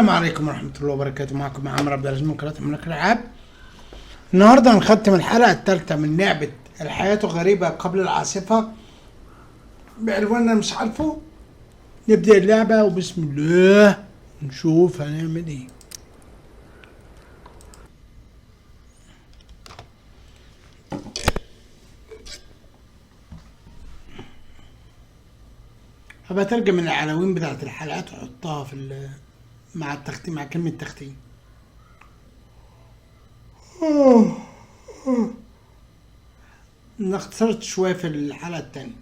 السلام عليكم ورحمة الله وبركاته. معكم آمبر من قناة ملخص العاب. النهارده هنختم الحلقة الثالثة من لعبة الحياة غريبة قبل العاصفة بعنوان مش عارفه. نبدأ اللعبة وبسم الله نشوف هنعمل ايه. هبقى اترجم من العناوين بتاعت الحلقات واحطها في مع التختيم، مع كلمة تختيم. اختصرت شوية في الحلقة التانية.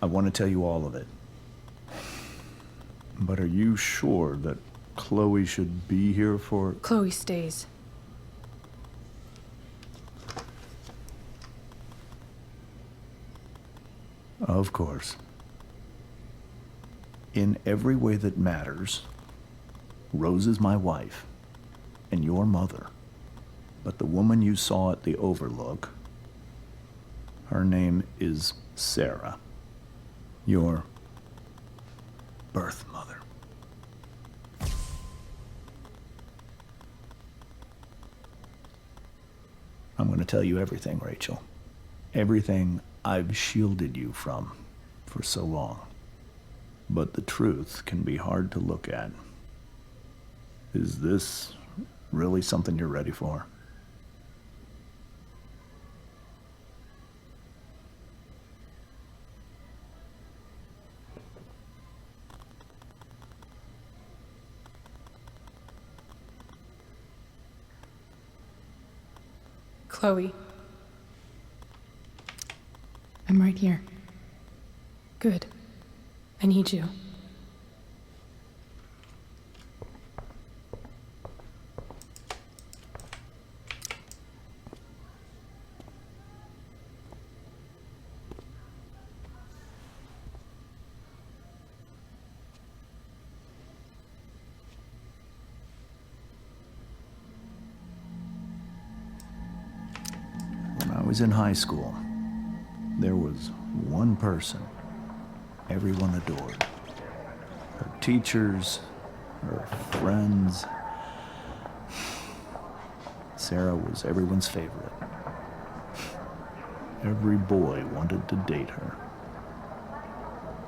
I want to tell you all of it. But are you sure that Chloe should be here for... Chloe stays. Of course. In every way that matters, Rose is my wife and your mother. But the woman you saw at the Overlook, her name is Sarah. Your birth mother. I'm going to tell you everything, Rachel. Everything I've shielded you from for so long. But the truth can be hard to look at. Is this really something you're ready for? Chloe. I'm right here. Good. I need you. When I was in high school, there was one person everyone adored. Her teachers, her friends. Sarah was everyone's favorite. Every boy wanted to date her.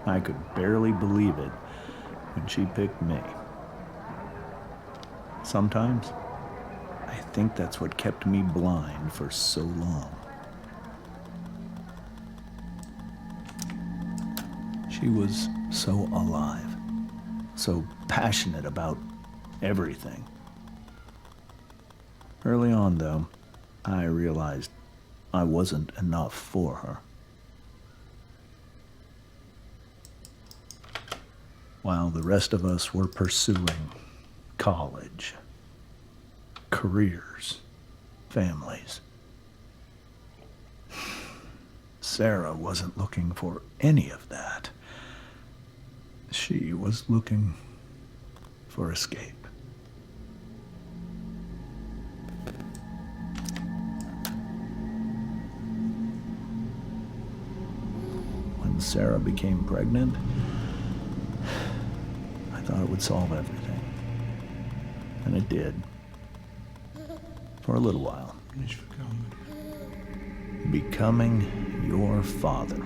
I could barely believe it when she picked me. Sometimes, I think that's what kept me blind for so long. She was so alive, so passionate about everything. Early on, though, I realized I wasn't enough for her. While the rest of us were pursuing college, careers, families, Sarah wasn't looking for any of that. She was looking for escape. When Sarah became pregnant, I thought it would solve everything. And it did. For a little while. Becoming your father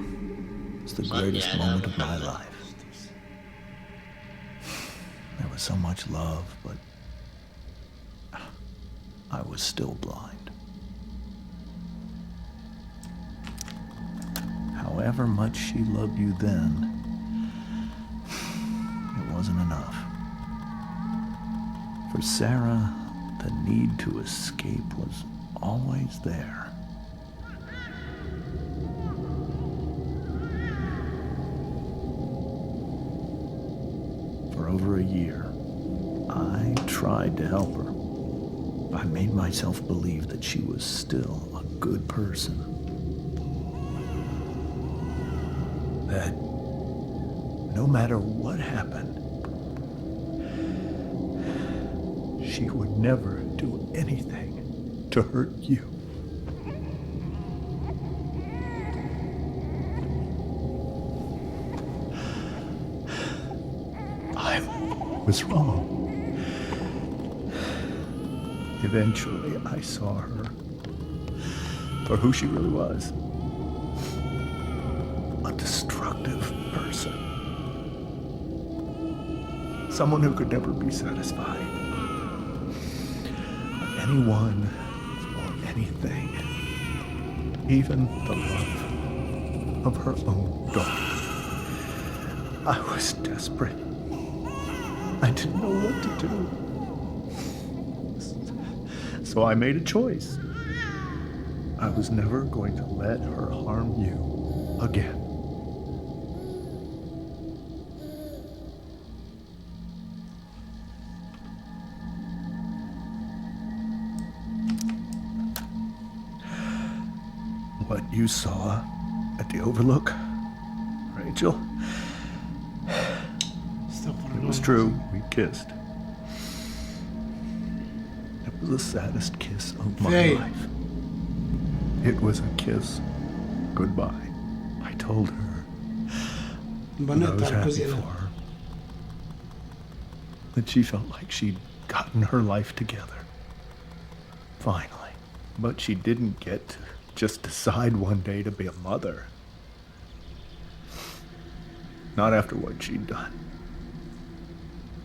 is the greatest moment of my life. There was so much love, but I was still blind. However much she loved you then, it wasn't enough. For Sarah, the need to escape was always there. For over a year, I tried to help her. I made myself believe that she was still a good person. That no matter what happened, she would never do anything to hurt you. I was wrong. Eventually, I saw her for who she really was. A destructive person. Someone who could never be satisfied by anyone or anything. Even the love of her own daughter. I was desperate. I didn't know what to do. So I made a choice. I was never going to let her harm you again. What you saw at the Overlook, Rachel, it was true. We kissed. It was the saddest kiss of my life. It was a kiss goodbye. I told her when I was happy for her that she felt like she'd gotten her life together. Finally. But she didn't get to just decide one day to be a mother. Not after what she'd done.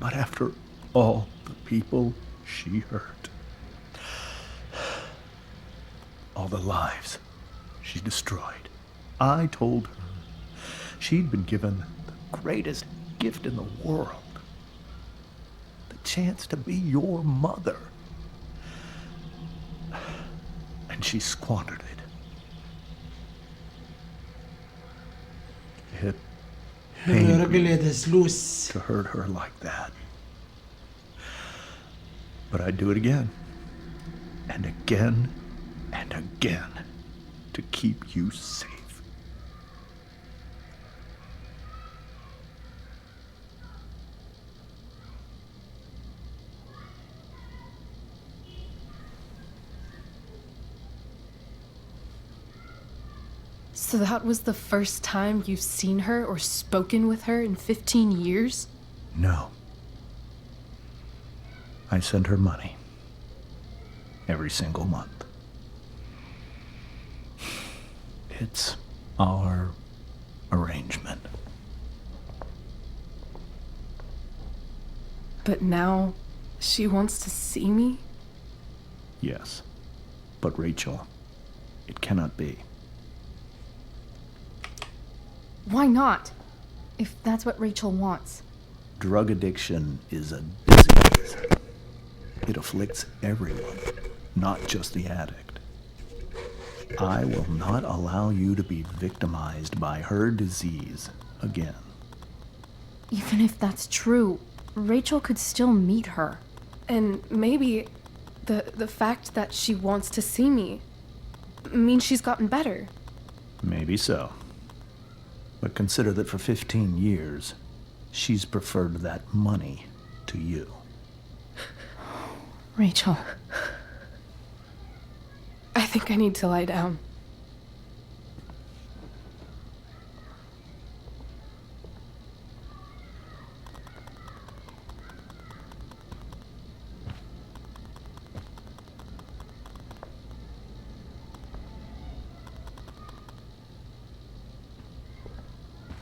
Not after all the people she hurt. All the lives she destroyed. I told her she'd been given the greatest gift in the world. The chance to be your mother. And she squandered it. It pained me to hurt her like that. But I'd do it again. And again. And again, to keep you safe. So that was the first time you've seen her or spoken with her in 15 years? No. I send her money. Every single month. It's our arrangement. But now she wants to see me? Yes. But Rachel, it cannot be. Why not? If that's what Rachel wants. Drug addiction is a disease. It afflicts everyone, not just the addict. I will not allow you to be victimized by her disease again. Even if that's true, Rachel could still meet her. And maybe the fact that she wants to see me means she's gotten better. Maybe so. But consider that for 15 years, she's preferred that money to you. Rachel. I think I need to lie down.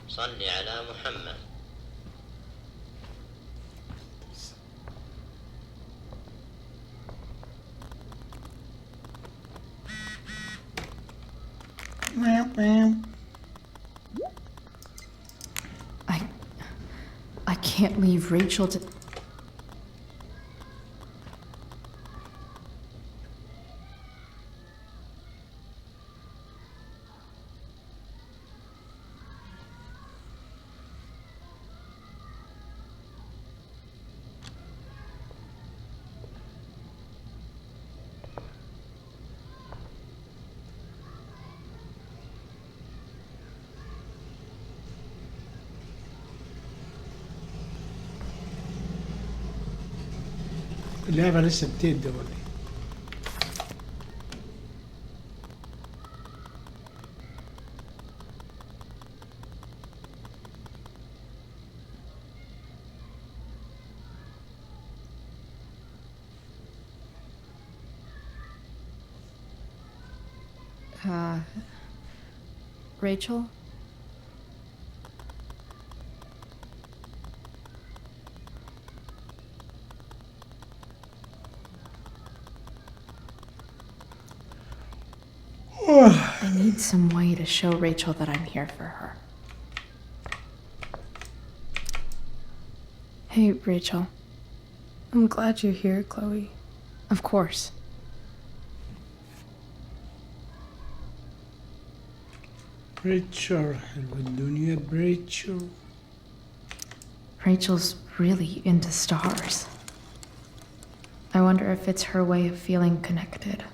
صل على محمد. I can't leave Rachel to... اللعبة لسه بتبدأ ولا ايه؟ Rachel? I need some way to show Rachel that I'm here for her. Hey, Rachel. I'm glad you're here, Chloe. Of course. بريتشر حلوة الدنيا بريتشر. Rachel's really into stars. I wonder if it's her way of feeling connected.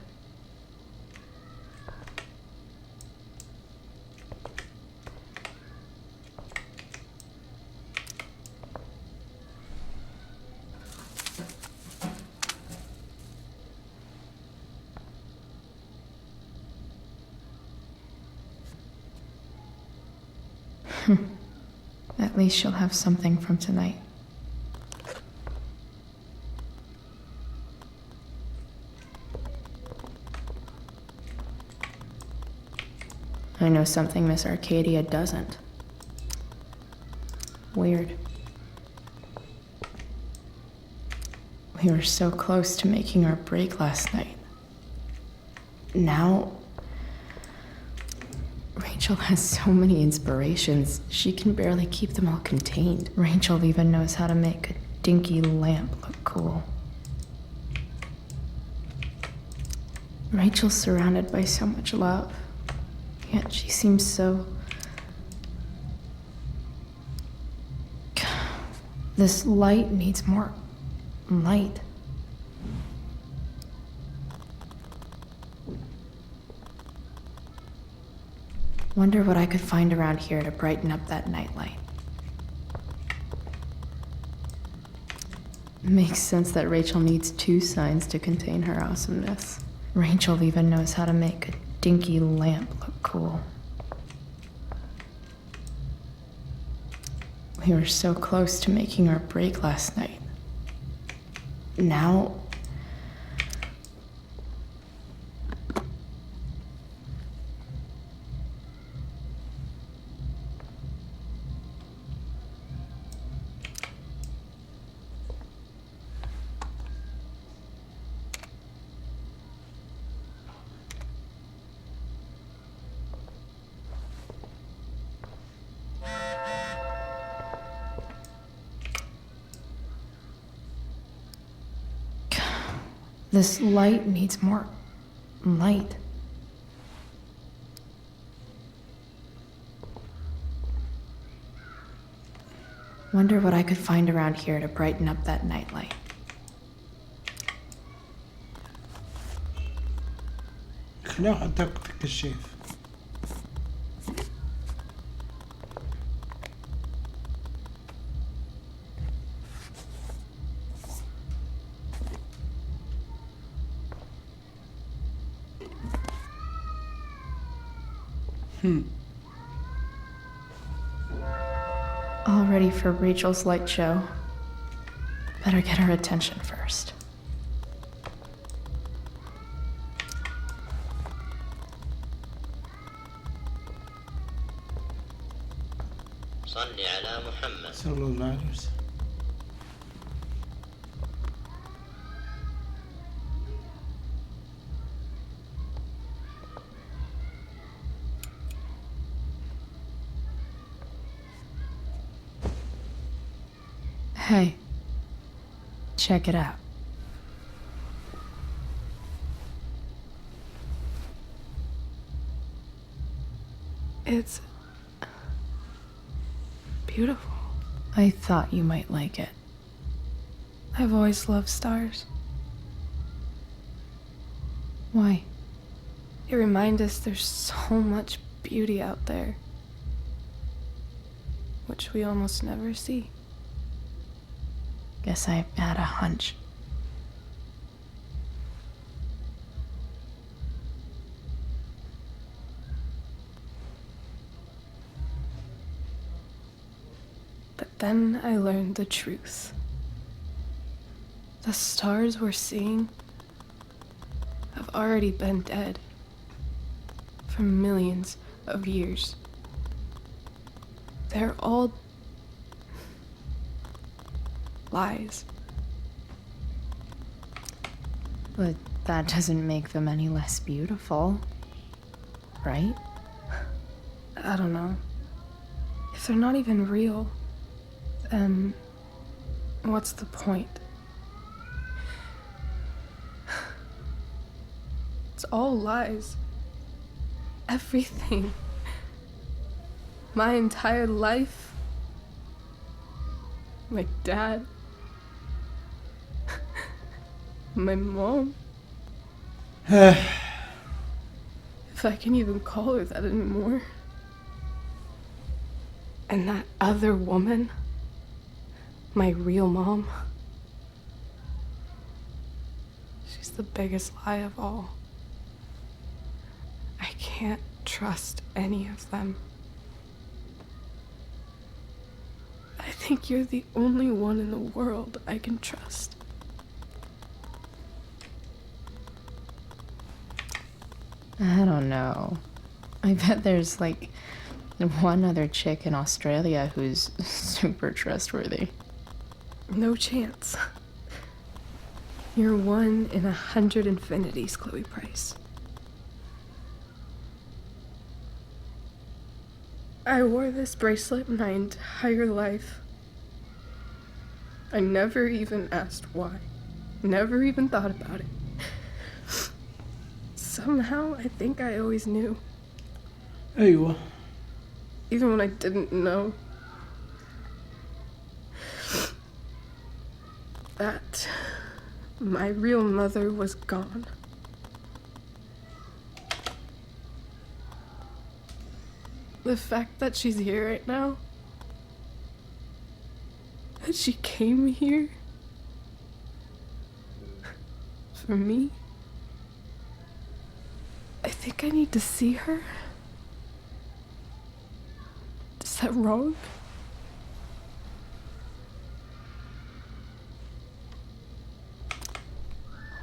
At least she'll have something from tonight. I know something Miss Arcadia doesn't. Weird. We were so close to making our break last night. Now, Rachel has so many inspirations, she can barely keep them all contained. Rachel even knows how to make a dinky lamp look cool. Rachel's surrounded by so much love, yet she seems so... This light needs more light. Wonder what I could find around here to brighten up that nightlight. Makes sense that Rachel needs two signs to contain her awesomeness. Rachel even knows how to make a dinky lamp look cool. We were so close to making our break last night. Now... This light needs more light. Wonder what I could find around here to brighten up that nightlight. خليني احطك في الكشاف. All ready for Rachel's light show. Better get her attention first. صل على محمد. صلى الله عليه وسلم. Hey, check it out. It's beautiful. I thought you might like it. I've always loved stars. Why? They remind us there's so much beauty out there, which we almost never see. Guess I had a hunch. Then I learned the truth. The stars we're seeing have already been dead for millions of years. They're all lies. But that doesn't make them any less beautiful, right? I don't know. If they're not even real, then what's the point? It's all lies. Everything. My entire life. My dad. My mom. If I can even call her that anymore. And that other woman, my real mom, she's the biggest lie of all. I can't trust any of them. I think you're the only one in the world I can trust. I don't know. I bet there's like one other chick in Australia who's super trustworthy. No chance. You're 1 in 100 infinities, Chloe Price. I wore this bracelet my entire life. I never even asked why. Never even thought about it. Somehow, I think I always knew. ايوه. Even when I didn't know. That my real mother was gone. The fact that she's here right now, that she came here for me, I think I need to see her. Is that wrong?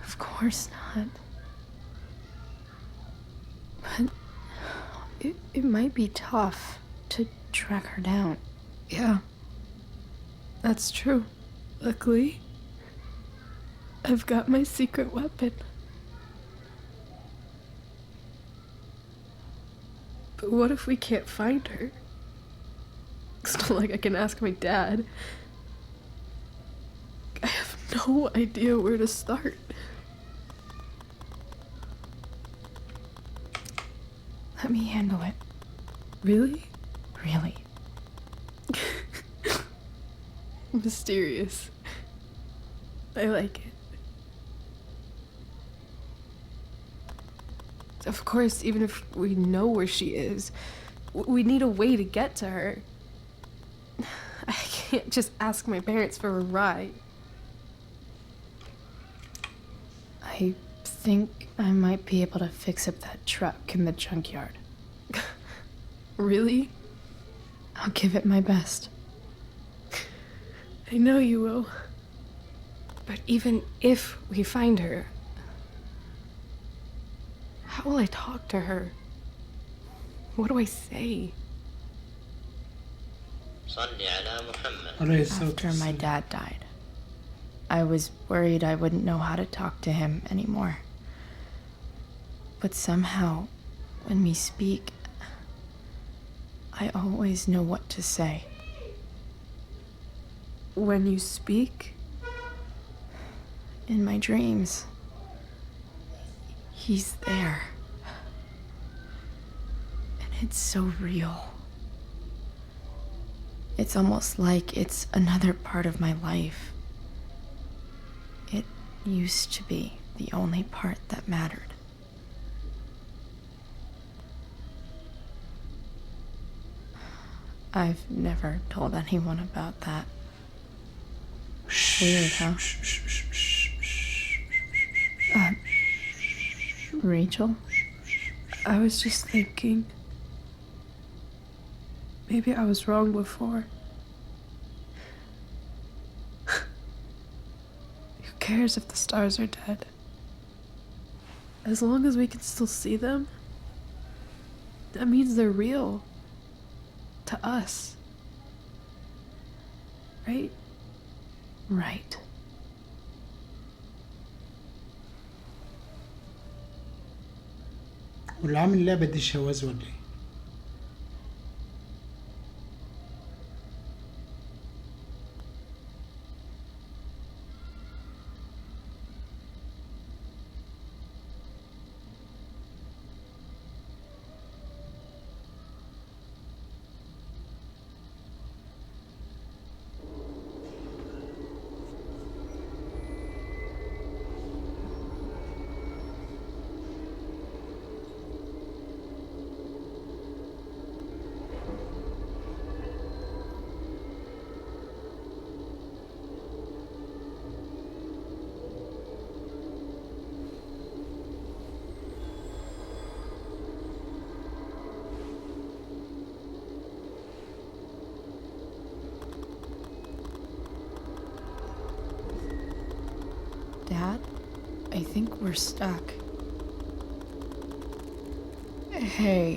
Of course not. But it might be tough to track her down. Yeah, that's true. Luckily, I've got my secret weapon. But what if we can't find her? It's not like I can ask my dad. I have no idea where to start. Let me handle it. Really? Really. Mysterious. I like it. Of course, even if we know where she is, we need a way to get to her. I can't just ask my parents for a ride. I think I might be able to fix up that truck in the junkyard. Really? I'll give it my best. I know you will. But even if we find her, how will I talk to her? What do I say? صلي على محمد. عليه الصلاة After my والسلام. dad died, I was worried I wouldn't know how to talk to him anymore. But somehow, when we speak, I always know what to say. When you speak? In my dreams, he's there. And it's so real. It's almost like it's another part of my life. It used to be the only part that mattered. I've never told anyone about that. Weird, huh? Rachel? I was just thinking. Maybe I was wrong before. cares if the stars are dead? As long as we can still see them, that means they're real. To us. Right? Right. واللي عامل اللعبة دي شواذ ولا ايه؟ Dad, I think we're stuck. Hey,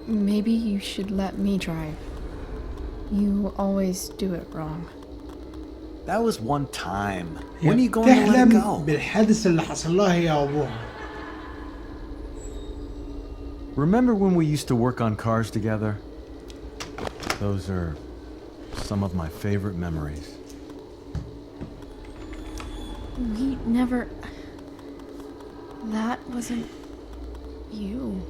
maybe you should let me drive. You always do it wrong. That was one time. When are you going to let it بتحلم go? بالحادث اللي حصل لها هي وابوها. Remember when we used to work on cars together? Those are some of my favorite memories. We never... That wasn't... you.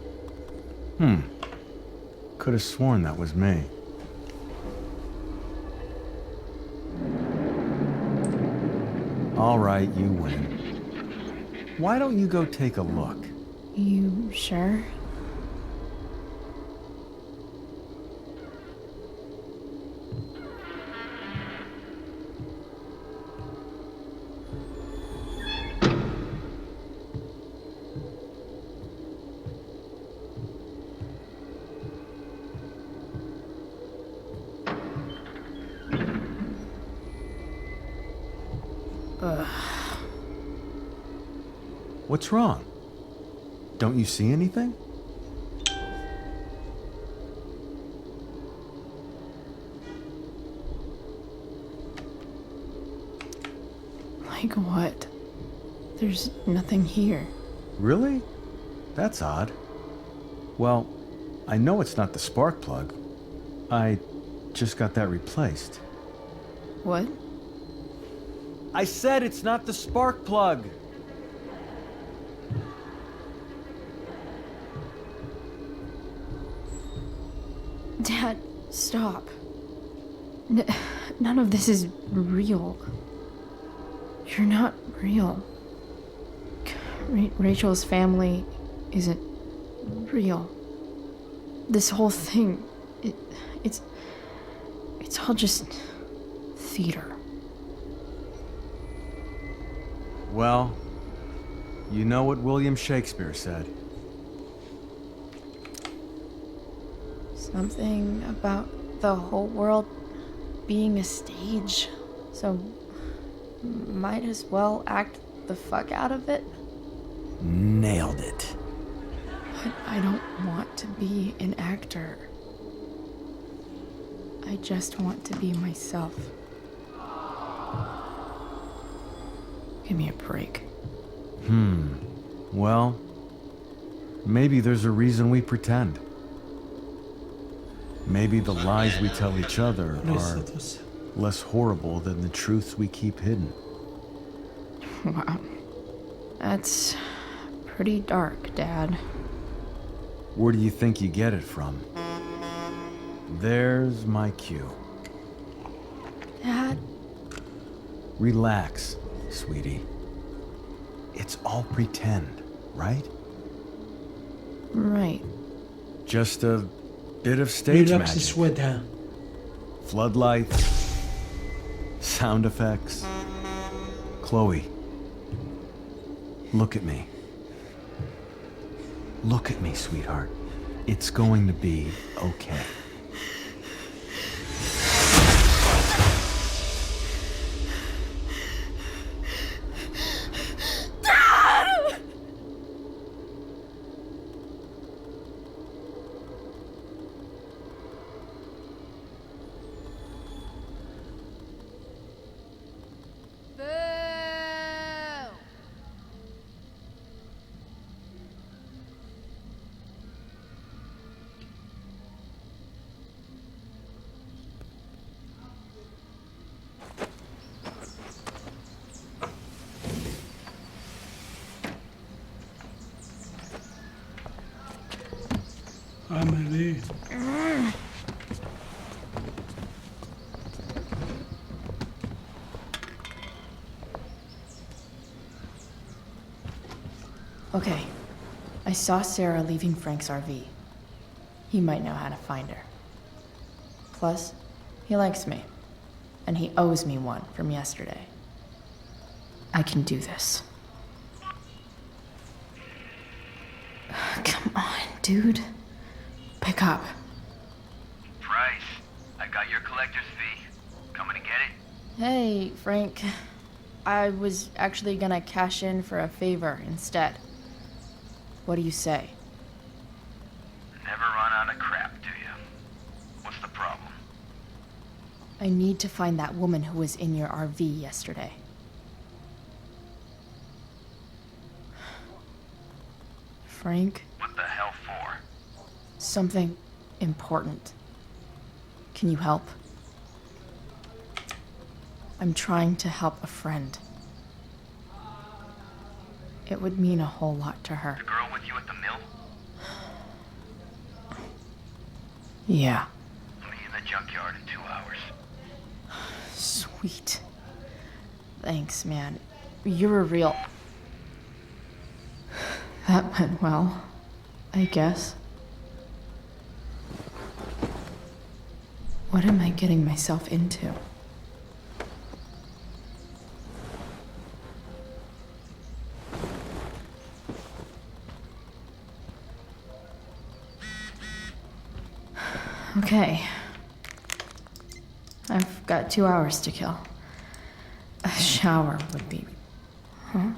Could have sworn that was me. All right, you win. Why don't you go take a look? You sure? What's wrong? Don't you see anything? Like what? There's nothing here. Really? That's odd. Well, I know it's not the spark plug. I just got that replaced. What? I said it's not the spark plug! Dad, stop. None of this is real. You're not real. Rachel's family isn't real. This whole thing, it's all just theater. Well, you know what William Shakespeare said. Something about the whole world being a stage. So, might as well act the fuck out of it. Nailed it. But I don't want to be an actor. I just want to be myself. Give me a break. Well, maybe there's a reason we pretend. Maybe the lies we tell each other are less horrible than the truths we keep hidden. Wow. That's pretty dark, Dad. Where do you think you get it from? There's my cue. Dad? Relax, sweetie. It's all pretend, right? Right. Just a bit of stage بيرقص magic. اسودها. Floodlights, sound effects. Chloe, look at me. Look at me, sweetheart. It's going to be okay. عمل ايه؟ Okay. I saw Sarah leaving Frank's RV. He might know how to find her. Plus, he likes me. And he owes me one from yesterday. I can do this. Come on, dude. Pick up. Price, I got your collector's fee. Coming to get it? Hey, Frank. I was actually gonna cash in for a favor instead. What do you say? Never run out of crap, do you? What's the problem? I need to find that woman who was in your RV yesterday. Frank? What the hell for? Something important. Can you help? I'm trying to help a friend. It would mean a whole lot to her. The girl with you at the mill? Yeah. I'll meet you in the junkyard in 2 hours. Sweet. Thanks, man. You're a real... That went well, I guess. What am I getting myself into? Okay. I've got 2 hours to kill. A shower would be... Huh?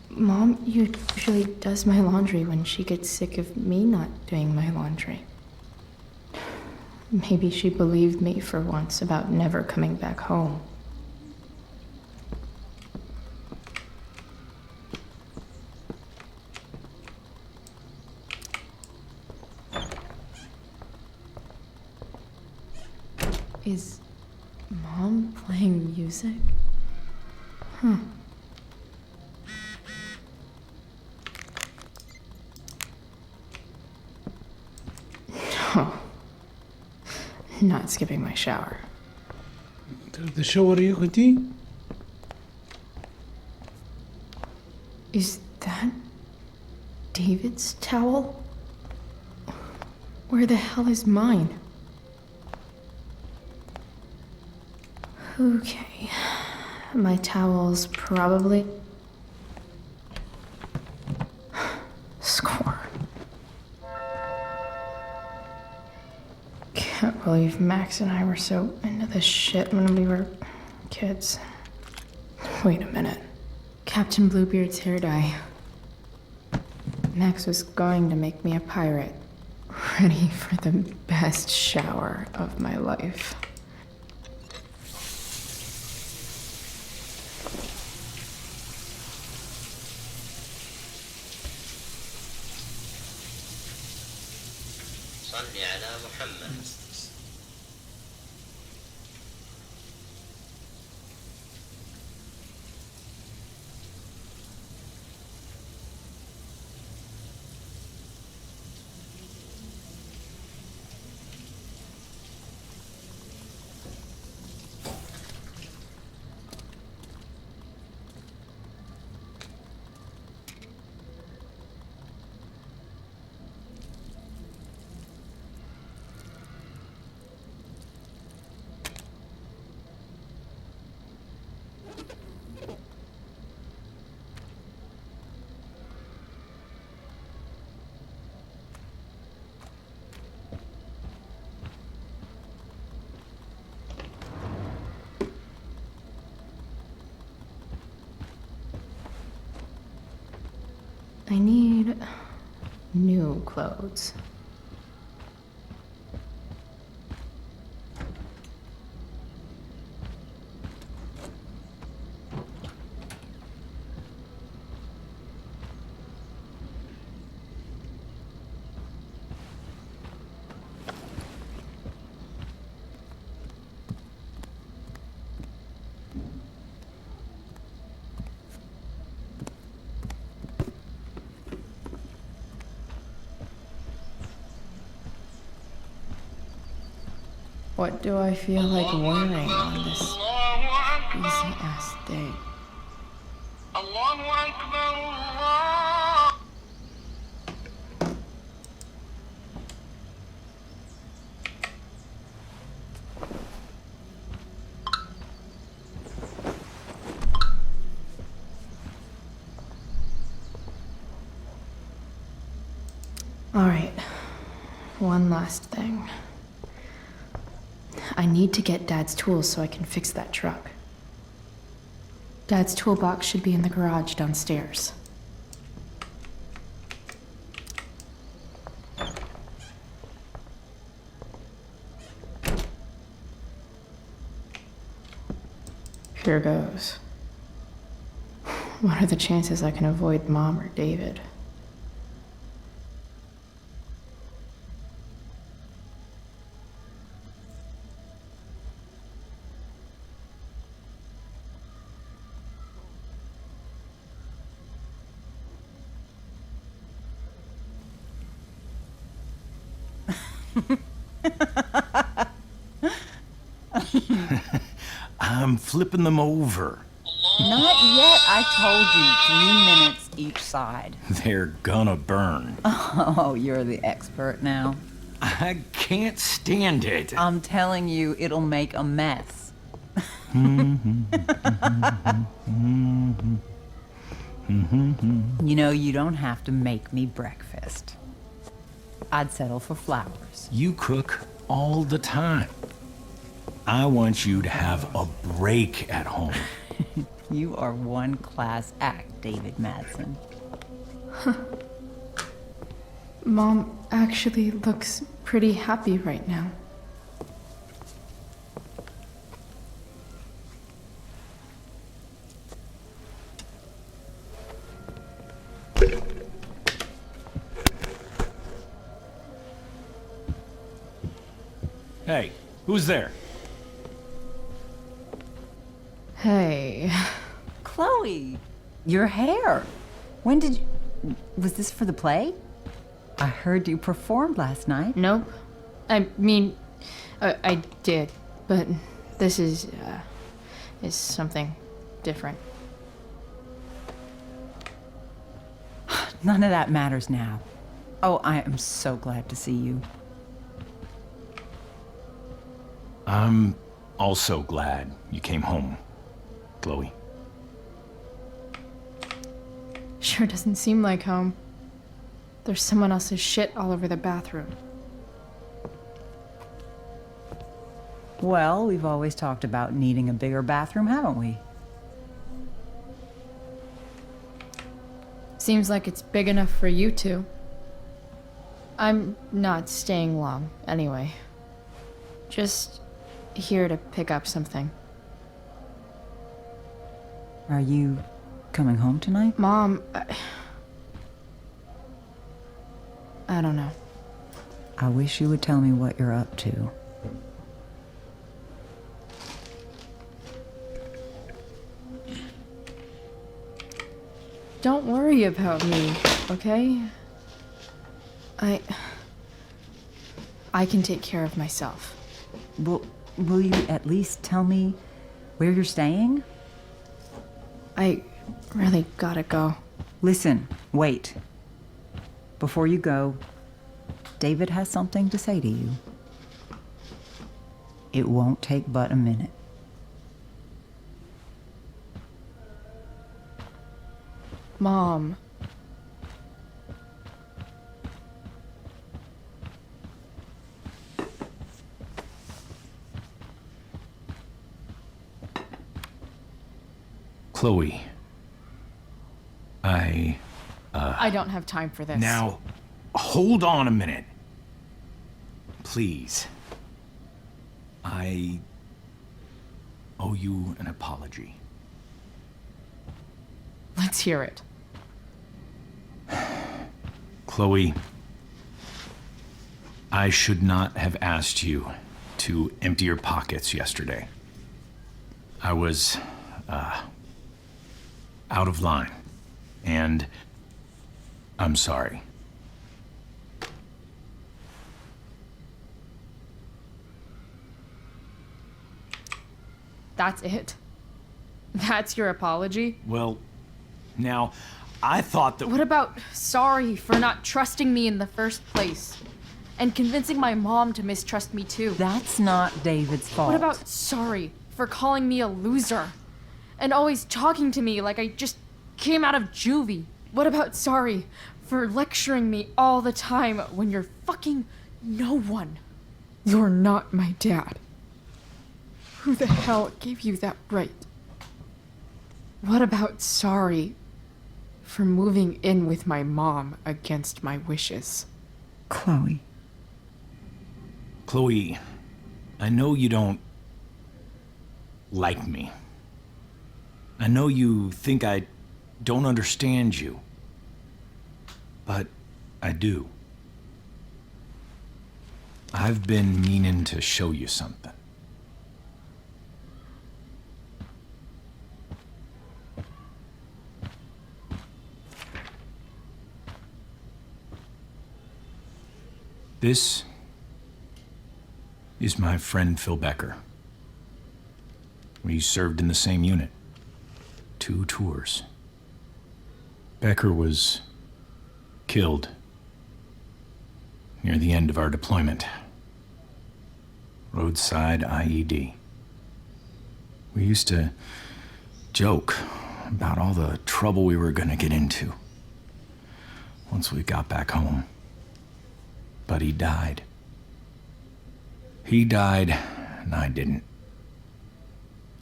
Mom usually does my laundry when she gets sick of me not doing my laundry. Maybe she believed me for once about never coming back home. Is Mom playing music? Huh. No. Not skipping my shower. The shower you كنتي؟ Is that David's towel? Where the hell is mine? Okay. My towel's probably... Score. Can't believe Max and I were so into this shit when we were kids. Wait a minute. Captain Bluebeard's hair dye. Max was going to make me a pirate. Ready for the best shower of my life. صل على محمد. I need new clothes. What do I feel like wearing on this easy-ass day? All right, one last thing. I need to get Dad's tools so I can fix that truck. Dad's toolbox should be in the garage downstairs. Here goes. What are the chances I can avoid Mom or David? I'm flipping them over. Not yet. I told you, 3 minutes each side. They're gonna burn. Oh, you're the expert now. I can't stand it. I'm telling you, it'll make a mess. You know, you don't have to make me breakfast. I'd settle for flowers. You cook all the time. I want you to have a break at home. You are one class act, David Madsen. Mom actually looks pretty happy right now. Hey, who's there? Hey. Chloe, your hair. When did you... Was this for the play? I heard you performed last night. Nope. I mean, I did, but this is something different. None of that matters now. Oh, I am so glad to see you. I'm also glad you came home, Chloe. Sure doesn't seem like home. There's someone else's shit all over the bathroom. Well, we've always talked about needing a bigger bathroom, haven't we? Seems like it's big enough for you two. I'm not staying long, anyway. Just here to pick up something. Are you coming home tonight? Mom, I don't know. I wish you would tell me what you're up to. Don't worry about me, okay? I can take care of myself. Will you at least tell me where you're staying? I really gotta go. Listen, wait. Before you go, David has something to say to you. It won't take but a minute. Mom. Chloe. I don't have time for this. Now, hold on a minute. Please. I owe you an apology. Let's hear it. Chloe, I should not have asked you to empty your pockets yesterday. I was, out of line, and I'm sorry. That's it? That's your apology? Well, now, I thought that... What about sorry for not trusting me in the first place? And convincing my mom to mistrust me too? That's not David's fault. What about sorry for calling me a loser? And always talking to me like I just came out of juvie? What about sorry for lecturing me all the time when you're fucking no one? You're not my dad. Who the hell gave you that right? What about sorry for moving in with my mom against my wishes? Chloe. Chloe, I know you don't like me. I know you think I don't understand you. But I do. I've been meaning to show you something. This is my friend Phil Becker. We served in the same unit. 2 tours. Becker was killed near the end of our deployment. Roadside IED. We used to joke about all the trouble we were gonna get into once we got back home. But he died. He died, and I didn't.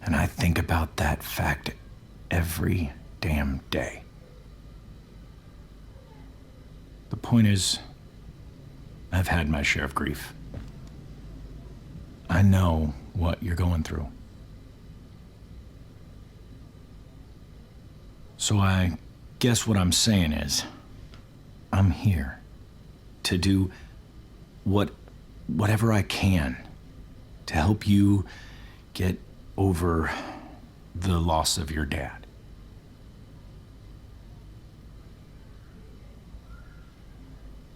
And I think about that fact every damn day. The point is, I've had my share of grief. I know what you're going through. So I guess what I'm saying is, I'm here to do whatever I can to help you get over the loss of your dad.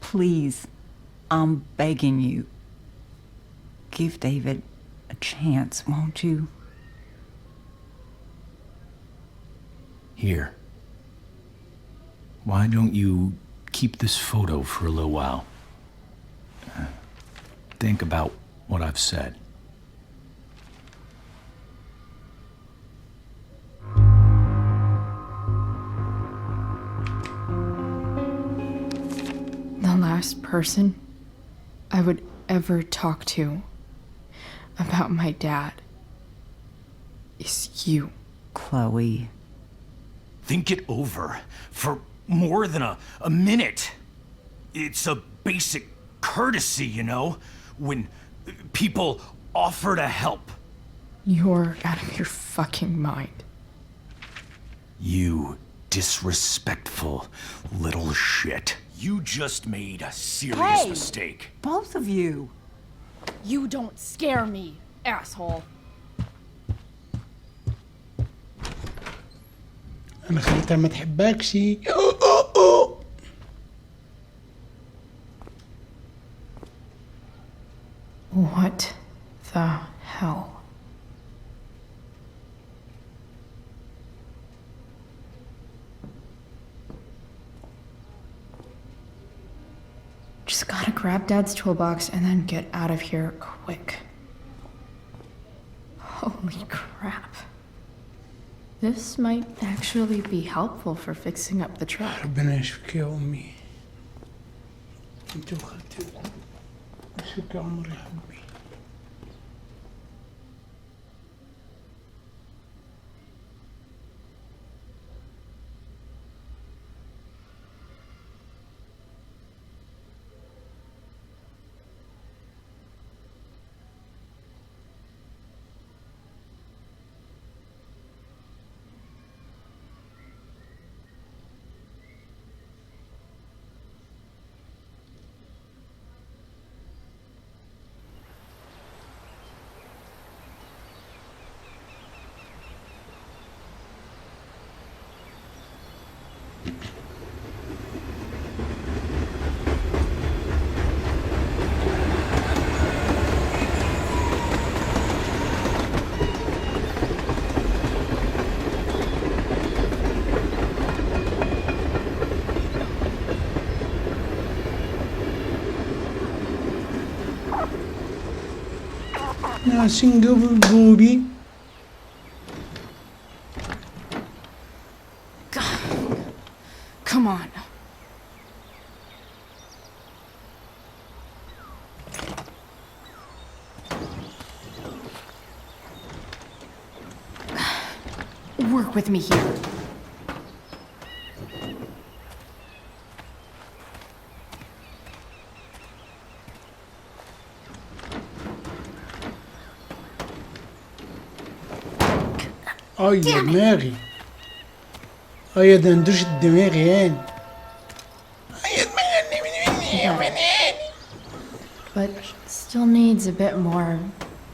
Please, I'm begging you. Give David a chance, won't you? Here. Why don't you keep this photo for a little while? Think about what I've said. The last person I would ever talk to about my dad is you. Chloe. Think it over for more than a minute. It's a basic courtesy, you know, when people offer to help. You're out of your fucking mind. You disrespectful little shit. You just made a serious Hey! mistake. Both of you. You don't scare me, asshole. انا خليتها ما تحبكش. What the hell? Just gotta grab Dad's toolbox and then get out of here quick. Holy crap. This might actually be helpful for fixing up the truck. ربنا يشفيك يا امي. انت وخالتي. يشفيك يا عمر يا حبي. single booby. Come on. Work with me here. اي يا دماغي، اي يا دندوش الدماغ يعني، اي يا دماغي يا بناني. But still needs a bit more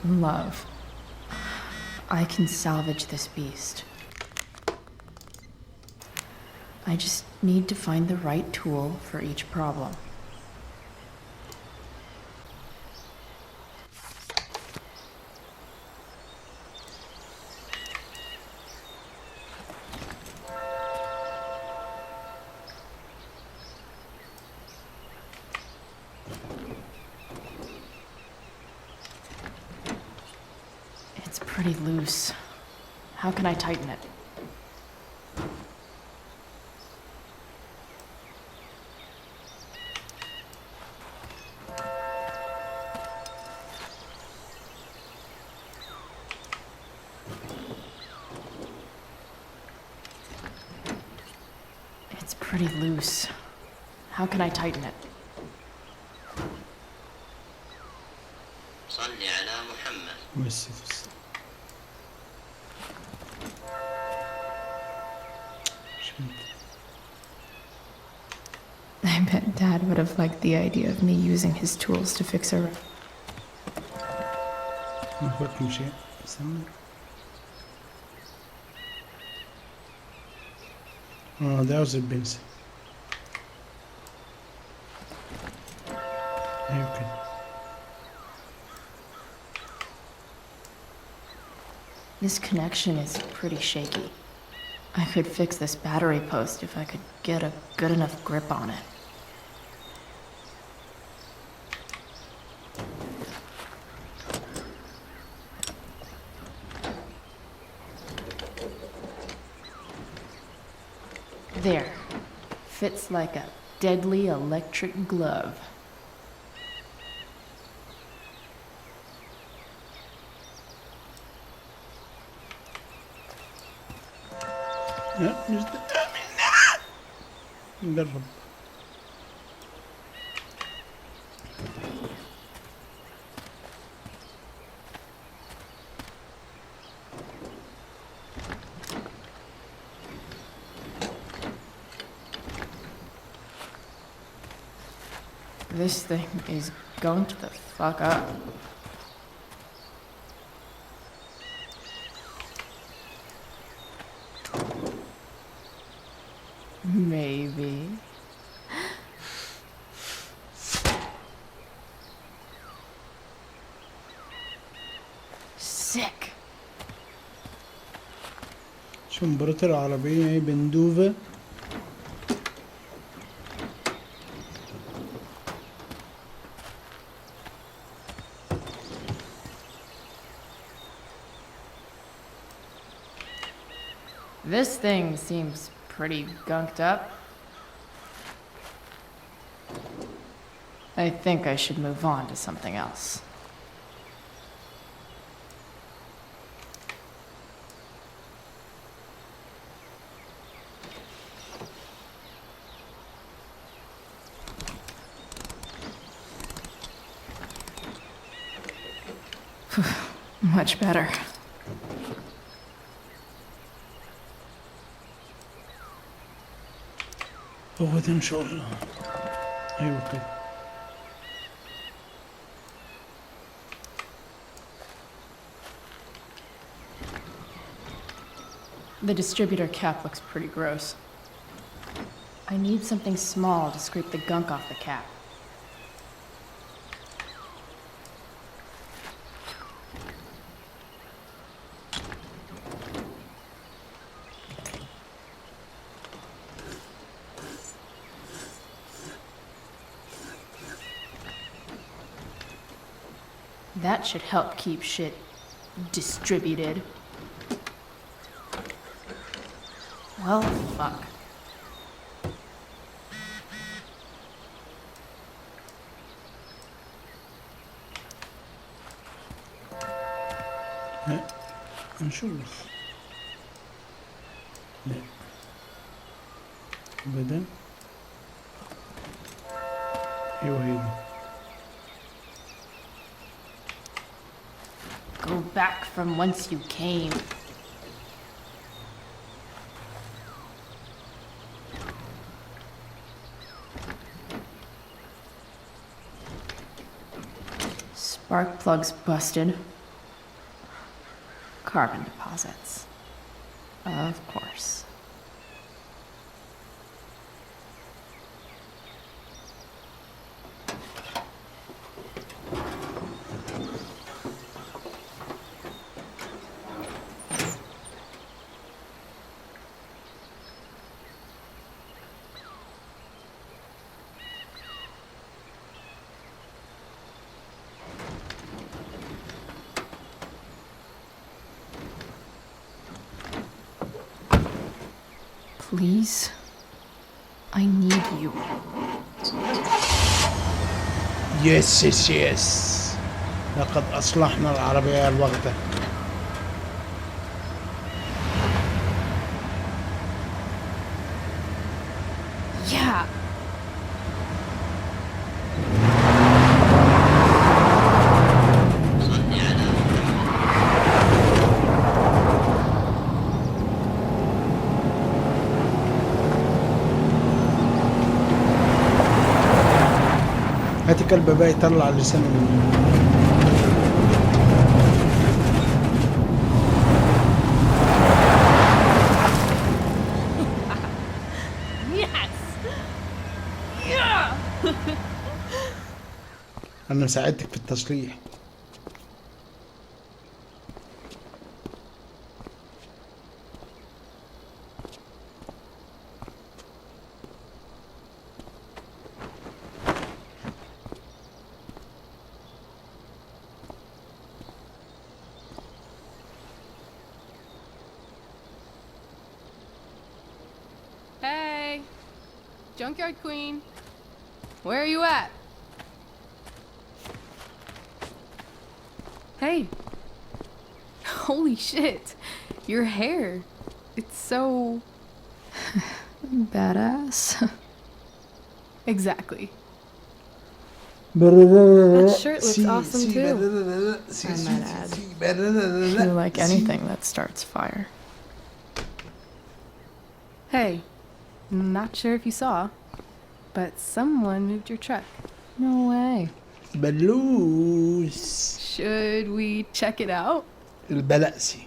love. I can salvage this beast. I just need to find the right tool for each problem. It's pretty loose. How can I tighten it? It's pretty loose. How can I tighten it? صل على محمد. بس I bet Dad would have liked the idea of me using his tools to fix her. ناخدكم شيء استنى. ده was البنسل. ايوه كده. This connection is pretty shaky. I could fix this battery post if I could get a good enough grip on it. There. Fits like a deadly electric glove. لا مش ده. نجرب. This thing is gunked the fuck up. Maybe. Sick. شنبرة العربية هي بندوفة. This thing seems pretty gunked up. I think I should move on to something else. Much better. هو ده ان شاء الله. ايوه كده. The distributor cap looks pretty gross. I need something small to scrape the gunk off the cap. That should help keep shit distributed. Well, fuck. نشوف. لا ابدا. ايوه هي دي. Go back from whence you came. Spark plugs busted. Carbon deposits. Of course. Please, I need you. يس يس يس. لقد أصلحنا العربية الوغدة. Yeah. هاتي كلب بقى يطلع لسانه. Yes. Yeah. أنا ساعدتك في التصليح. Hey, Junkyard Queen. Where are you at? Hey. Holy shit. Your hair. It's so... Badass. Exactly. That shirt looks awesome too. I might add. You like anything that starts fire. Hey, not sure if you saw, but someone moved your truck. No way. بلوس. Should we check it out? البلاسي.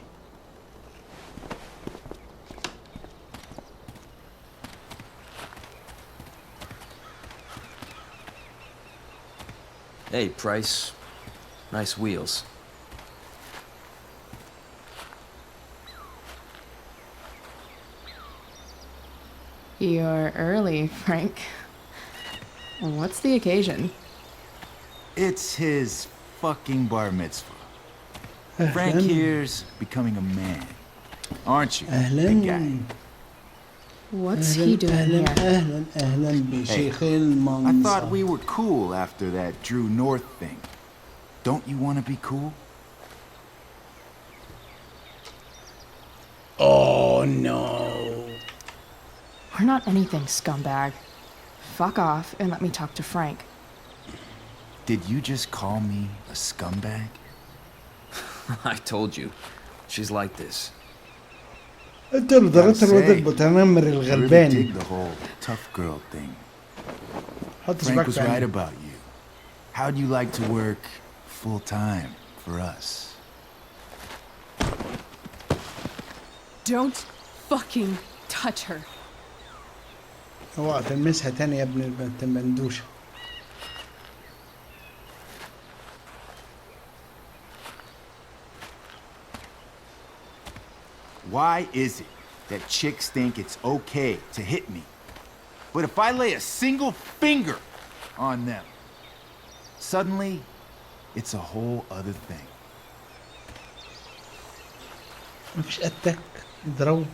Hey, Price. Nice wheels. You're early, Frank. What's the occasion? It's his fucking bar mitzvah. Frank here's becoming a man. Aren't you, big guy? What's he doing here? أهلا أهلا بشيخ I المنصة. thought we were cool after that Drew North thing. Don't you want to be cool? Oh no. We're not anything, scumbag. Fuck off and let me talk to Frank. Did you just call me a scumbag? I told you. She's like this. انت اللي ضربت الواد المتنمر I really الغلباني. dig the whole tough girl thing. حط Frank صباعك was في right عينك. about you. How'd you like to work full time for us? Don't fucking touch her. اوعى تلمسها تاني يا ابن البنت المندوشة. Why is it that chicks think it's okay to hit me? But if I lay a single finger on them, suddenly it's a whole other thing. مفيش اتاك ضرب.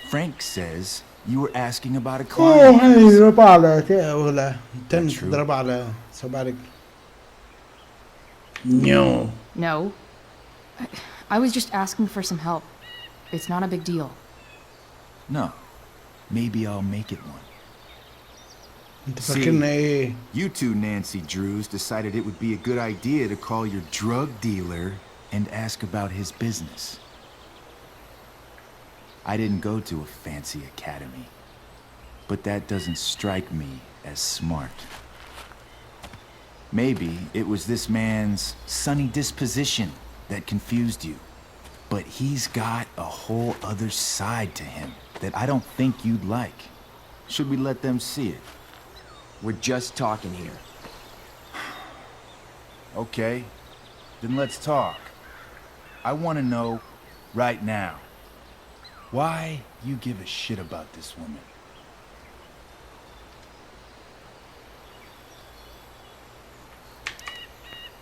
Frank says you were asking about a اوه client. هيضرب على ولا تاني تضرب على صباع رجل. No. No. I was just asking for some help. It's not a big deal. No. Maybe I'll make it one. انت فاكرنا ايه؟ You two Nancy Drews decided it would be a good idea to call your drug dealer and ask about his business. I didn't go to a fancy academy, but that doesn't strike me as smart. Maybe it was this man's sunny disposition that confused you, but he's got a whole other side to him that I don't think you'd like. Should we let them see it? We're just talking here. Okay, then let's talk. I want to know right now why you give a shit about this woman.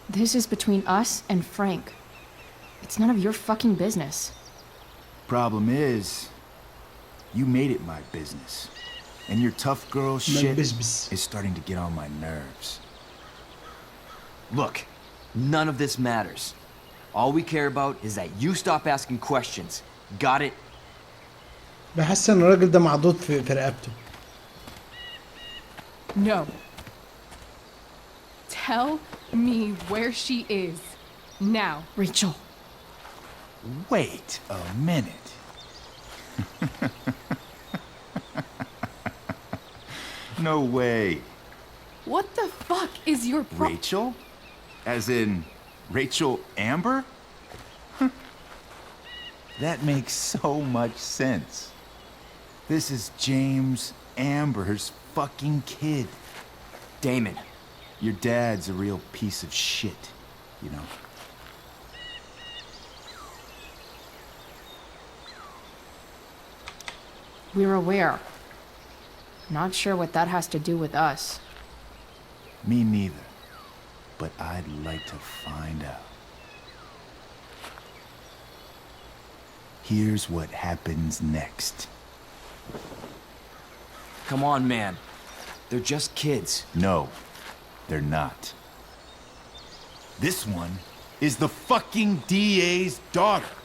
This is between us and Frank. It's none of your fucking business. Problem is, you made it my business. And your tough girl shit is starting to get on my nerves. Look, none of this matters. All we care about is that you stop asking questions. Got it? بحس ان الراجل ده معضوض في رقبته. No. Tell me where she is. Now. Rachel. Wait a minute. No way. What the fuck is your Rachel? As in Rachel Amber? That makes so much sense. This is James Amber's fucking kid. Damon. Your dad's a real piece of shit, you know. We're aware. Not sure what that has to do with us. Me neither. But I'd like to find out. Here's what happens next. Come on, man. They're just kids. No, they're not. This one is the fucking DA's daughter.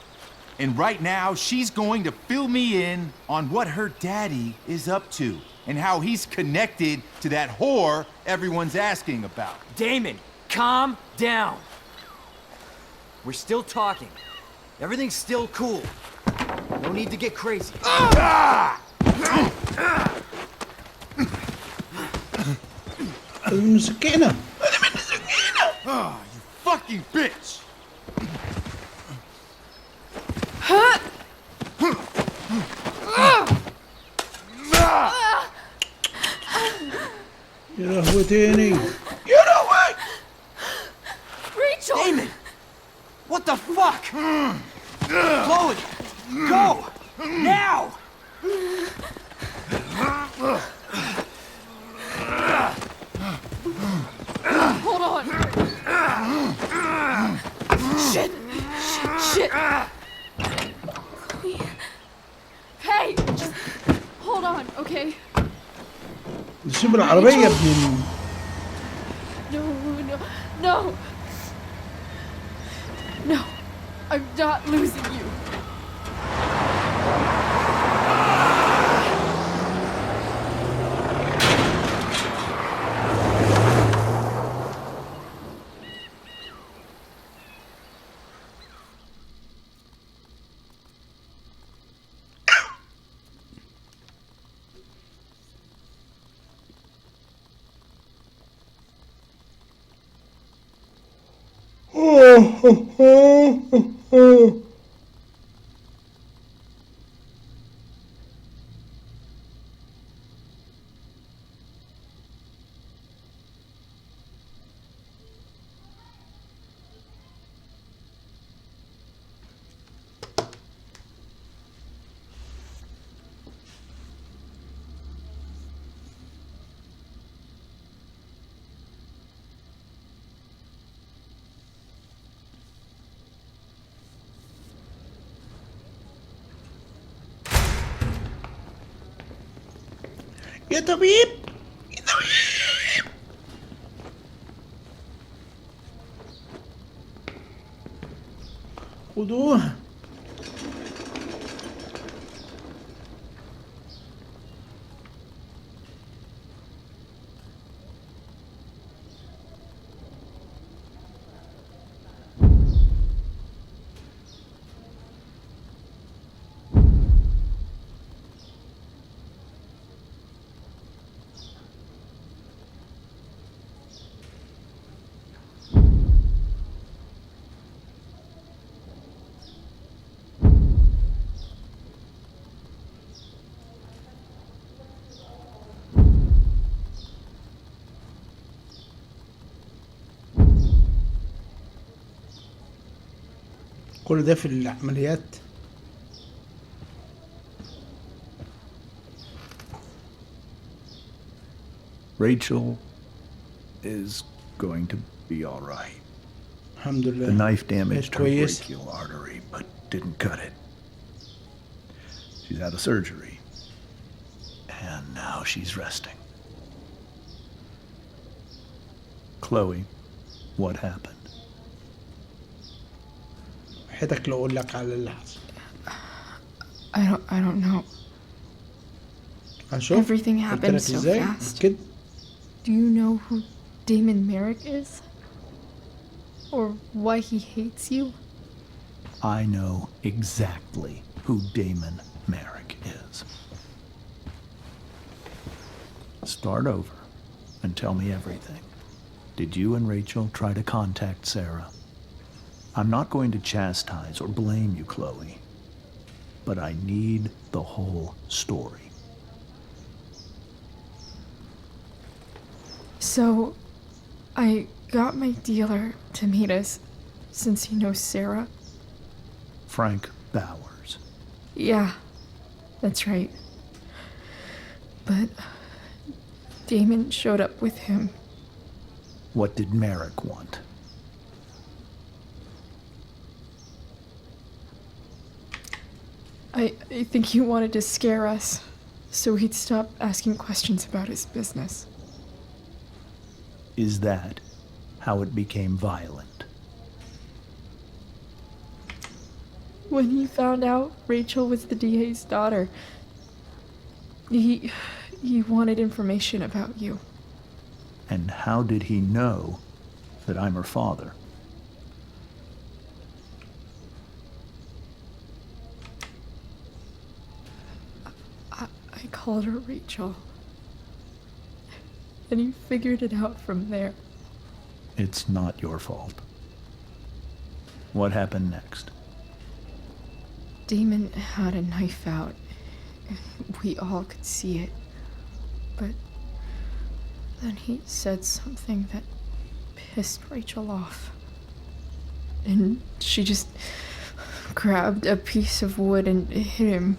And right now, she's going to fill me in on what her daddy is up to and how he's connected to that whore everyone's asking about. Damon, calm down. We're still talking. Everything's still cool. No need to get crazy. المسكينة. Oh, you fucking bitch! يا لهوتيني. يا لهوي. Rachel! Damon! What the fuck? Chloe! Go! Now! Hold on! Shit! Shit! Chloe. Hey! Just hold on, okay? نسيب العربية يا ابني. No, no, no! No, I'm not losing you. يا طبيب يا طبيب. خدوها. كل ده في العمليات. Rachel is going to be all right. الحمد لله. The knife damaged her كويس. brachial artery, but didn't cut it. She's had a surgery, and now she's resting. Chloe, what happened? حياتك لو اقول لك على اللي حصل. I don't know. هنشوف. Everything قلت happened لك so ازاي؟ fast. كده. Do you know who Damon Merrick is? Or why he hates you? I know exactly who Damon Merrick is. Start over and tell me everything. Did you and Rachel try to contact Sarah? I'm not going to chastise or blame you, Chloe, but I need the whole story. So, I got my dealer to meet us, since he knows Sarah. Frank Bowers. Yeah, that's right. But Damon showed up with him. What did Merrick want? I think he wanted to scare us, so he'd stop asking questions about his business. Is that how it became violent? When he found out Rachel was the DA's daughter, he wanted information about you. And how did he know that I'm her father? I called her Rachel. And he figured it out from there. It's not your fault. What happened next? Damon had a knife out. We all could see it. But then he said something that pissed Rachel off. And she just grabbed a piece of wood and hit him.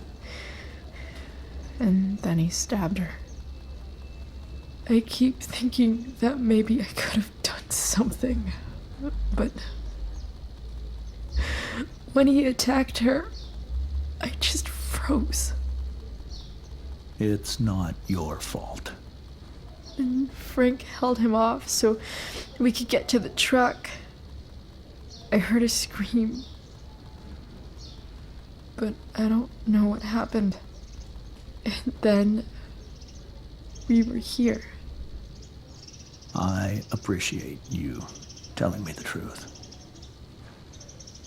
And then he stabbed her. I keep thinking that maybe I could have done something, but when he attacked her, I just froze. It's not your fault. And Frank held him off so we could get to the truck. I heard a scream, but I don't know what happened. And then we were here. I appreciate you telling me the truth.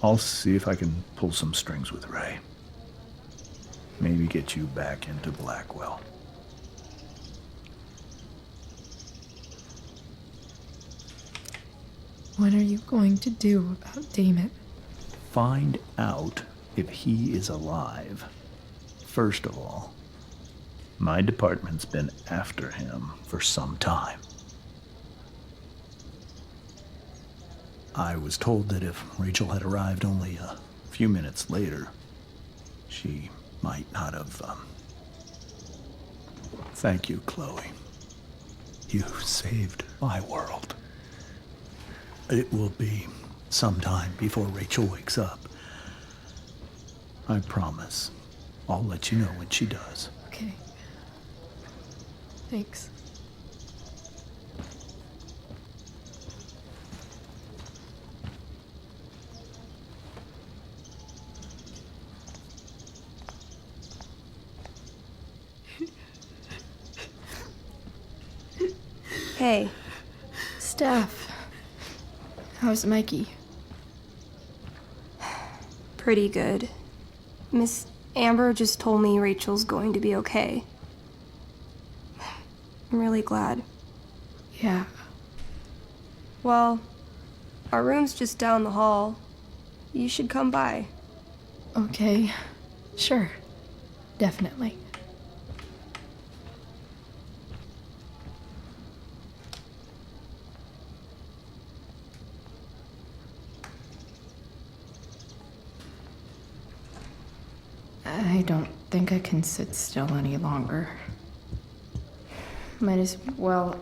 I'll see if I can pull some strings with Ray. Maybe get you back into Blackwell. What are you going to do about Damon? Find out if he is alive. First of all, my department's been after him for some time. I was told that if Rachel had arrived only a few minutes later, she might not have, Thank you, Chloe. You saved my world. It will be some time before Rachel wakes up. I promise. I'll let you know when she does. Okay. Thanks. Hey. Steph. How's Mikey? Pretty good. Miss Amber just told me Rachel's going to be okay. I'm really glad. Yeah. Well, our room's just down the hall. You should come by. Okay. Sure. Definitely. I don't think I can sit still any longer. Might as well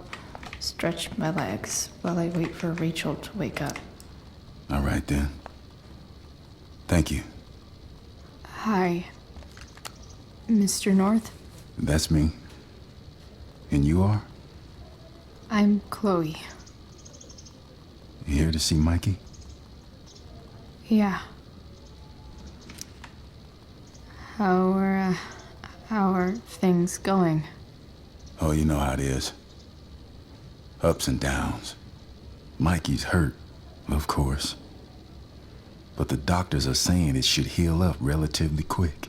stretch my legs while I wait for Rachel to wake up. All right, then. Thank you. Hi, Mr. North. That's me. And you are? I'm Chloe. You here to see Mikey? Yeah. How are things going? Oh, you know how it is. Ups and downs. Mikey's hurt, of course. But the doctors are saying it should heal up relatively quick.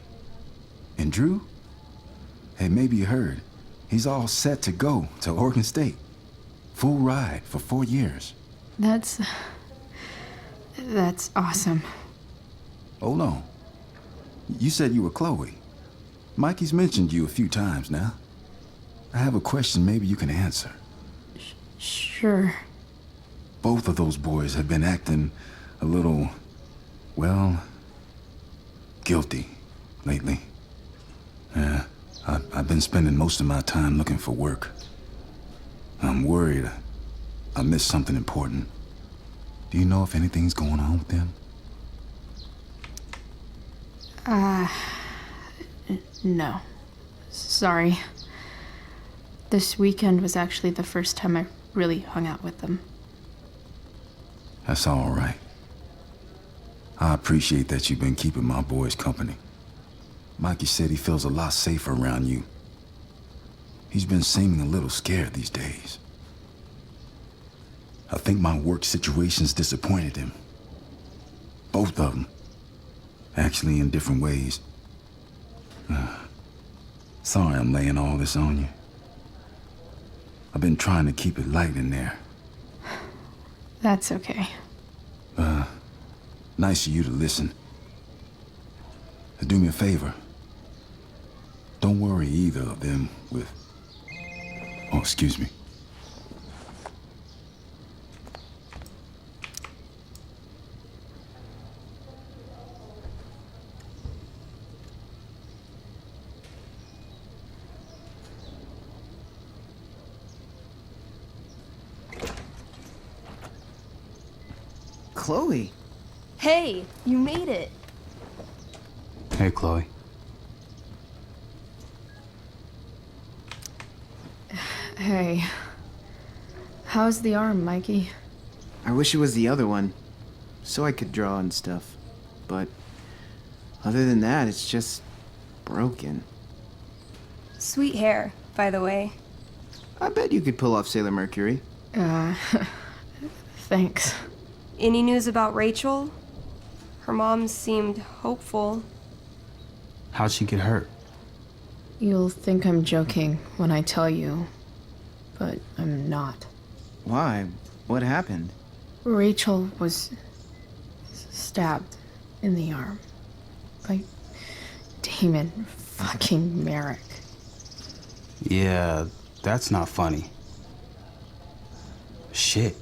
And Drew? Hey, maybe you heard. He's all set to go to Oregon State. Full ride for 4 years. That's awesome. Hold on. You said you were Chloe. Mikey's mentioned you a few times now. I have a question maybe you can answer. Sure. Both of those boys have been acting a little, well, guilty lately. Yeah, I've been spending most of my time looking for work. I'm worried I missed something important. Do you know if anything's going on with them? No. Sorry. This weekend was actually the first time I really hung out with them. That's all right. I appreciate that you've been keeping my boys company. Mikey said he feels a lot safer around you. He's been seeming a little scared these days. I think my work situation's disappointed him. Both of them. Actually, in different ways. Sorry I'm laying all this on you. I've been trying to keep it light in there. That's okay. Nice of you to listen. Do me a favor. Don't worry either of them with... Oh, excuse me. Chloe. Hey, you made it. Hey, Chloe. Hey. How's the arm, Mikey? I wish it was the other one, so I could draw and stuff. But other than that, it's just broken. Sweet hair, by the way. I bet you could pull off Sailor Mercury. Thanks. Any news about Rachel? Her mom seemed hopeful. How'd she get hurt? You'll think I'm joking when I tell you, but I'm not. Why? What happened? Rachel was stabbed in the arm by Damon fucking Merrick. Yeah, that's not funny. Shit.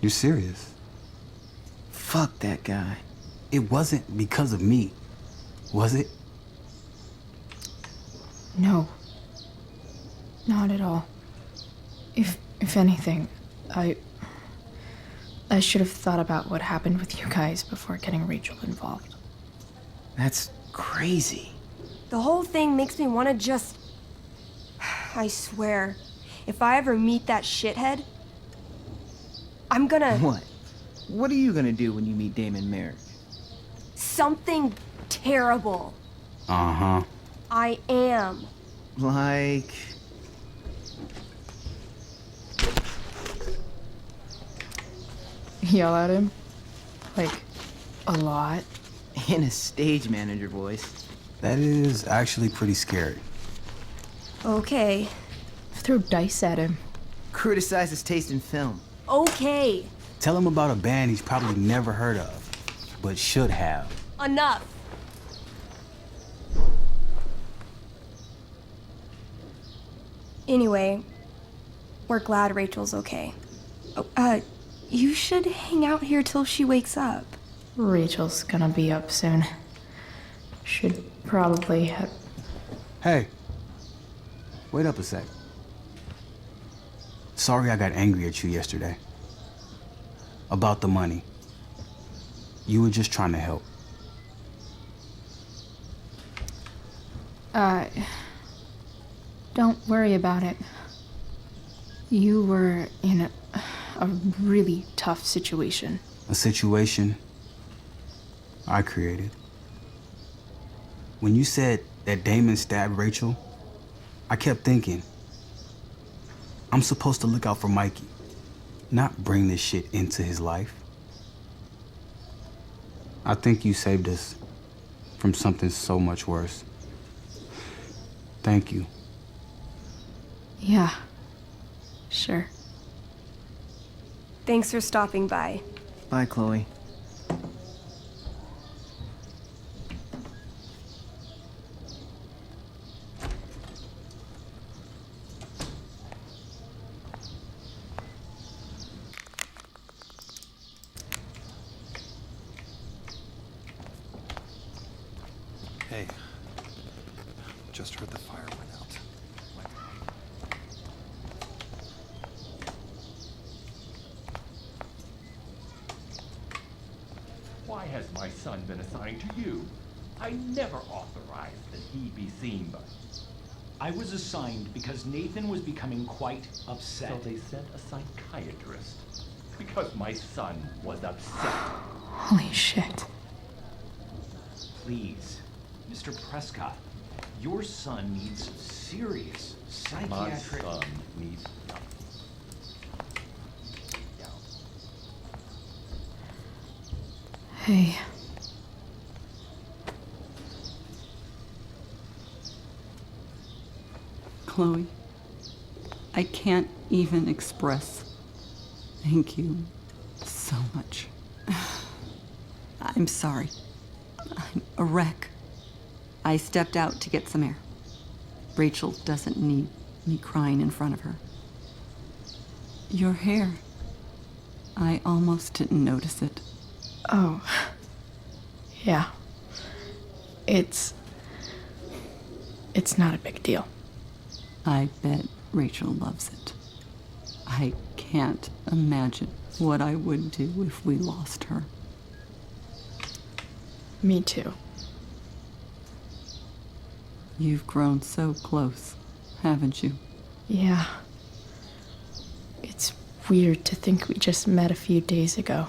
You serious? Fuck that guy. It wasn't because of me, was it? No. Not at all. If anything, I should have thought about what happened with you guys before getting Rachel involved. That's crazy. The whole thing makes me want to just I swear, if I ever meet that shithead, I'm gonna... What? What are you gonna do when you meet Damon Merrick? Something terrible. Uh-huh. I am. Like... Yell at him? Like, a lot? In a stage manager voice. That is actually pretty scary. Okay. Throw dice at him. Criticize his taste in film. Okay. Tell him about a band he's probably never heard of, but should have. Enough. Anyway, we're glad Rachel's okay. Oh, you should hang out here till she wakes up. Rachel's gonna be up soon. Should probably have... Hey, wait up a sec. Sorry I got angry at you yesterday. About the money. You were just trying to help. Don't worry about it. You were in a really tough situation. A situation I created. When you said that Damon stabbed Rachel, I kept thinking, I'm supposed to look out for Mikey, not bring this shit into his life. I think you saved us from something so much worse. Thank you. Yeah, sure. Thanks for stopping by. Bye, Chloe. Hey, just heard the fire went out. Why has my son been assigned to you? I never authorized that he be seen by you. I was assigned because Nathan was becoming quite upset. So they sent a psychiatrist because my son was upset. Holy shit. Please, Mr. Prescott, your son needs serious psychiatric... My son needs nothing. Hey. Chloe, I can't even express thank you so much. I'm sorry. I'm a wreck. I stepped out to get some air. Rachel doesn't need me crying in front of her. Your hair. I almost didn't notice it. Oh. Yeah. It's not a big deal. I bet Rachel loves it. I can't imagine what I would do if we lost her. Me too. You've grown so close, haven't you? Yeah. It's weird to think we just met a few days ago.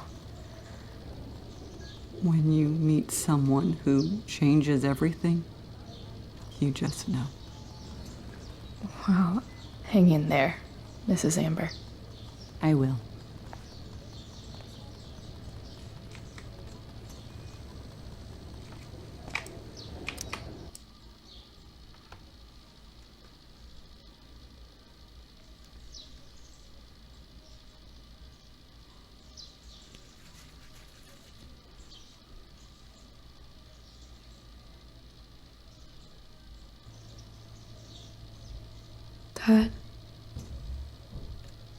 When you meet someone who changes everything, you just know. Well, hang in there, Mrs. Amber. I will. Dad,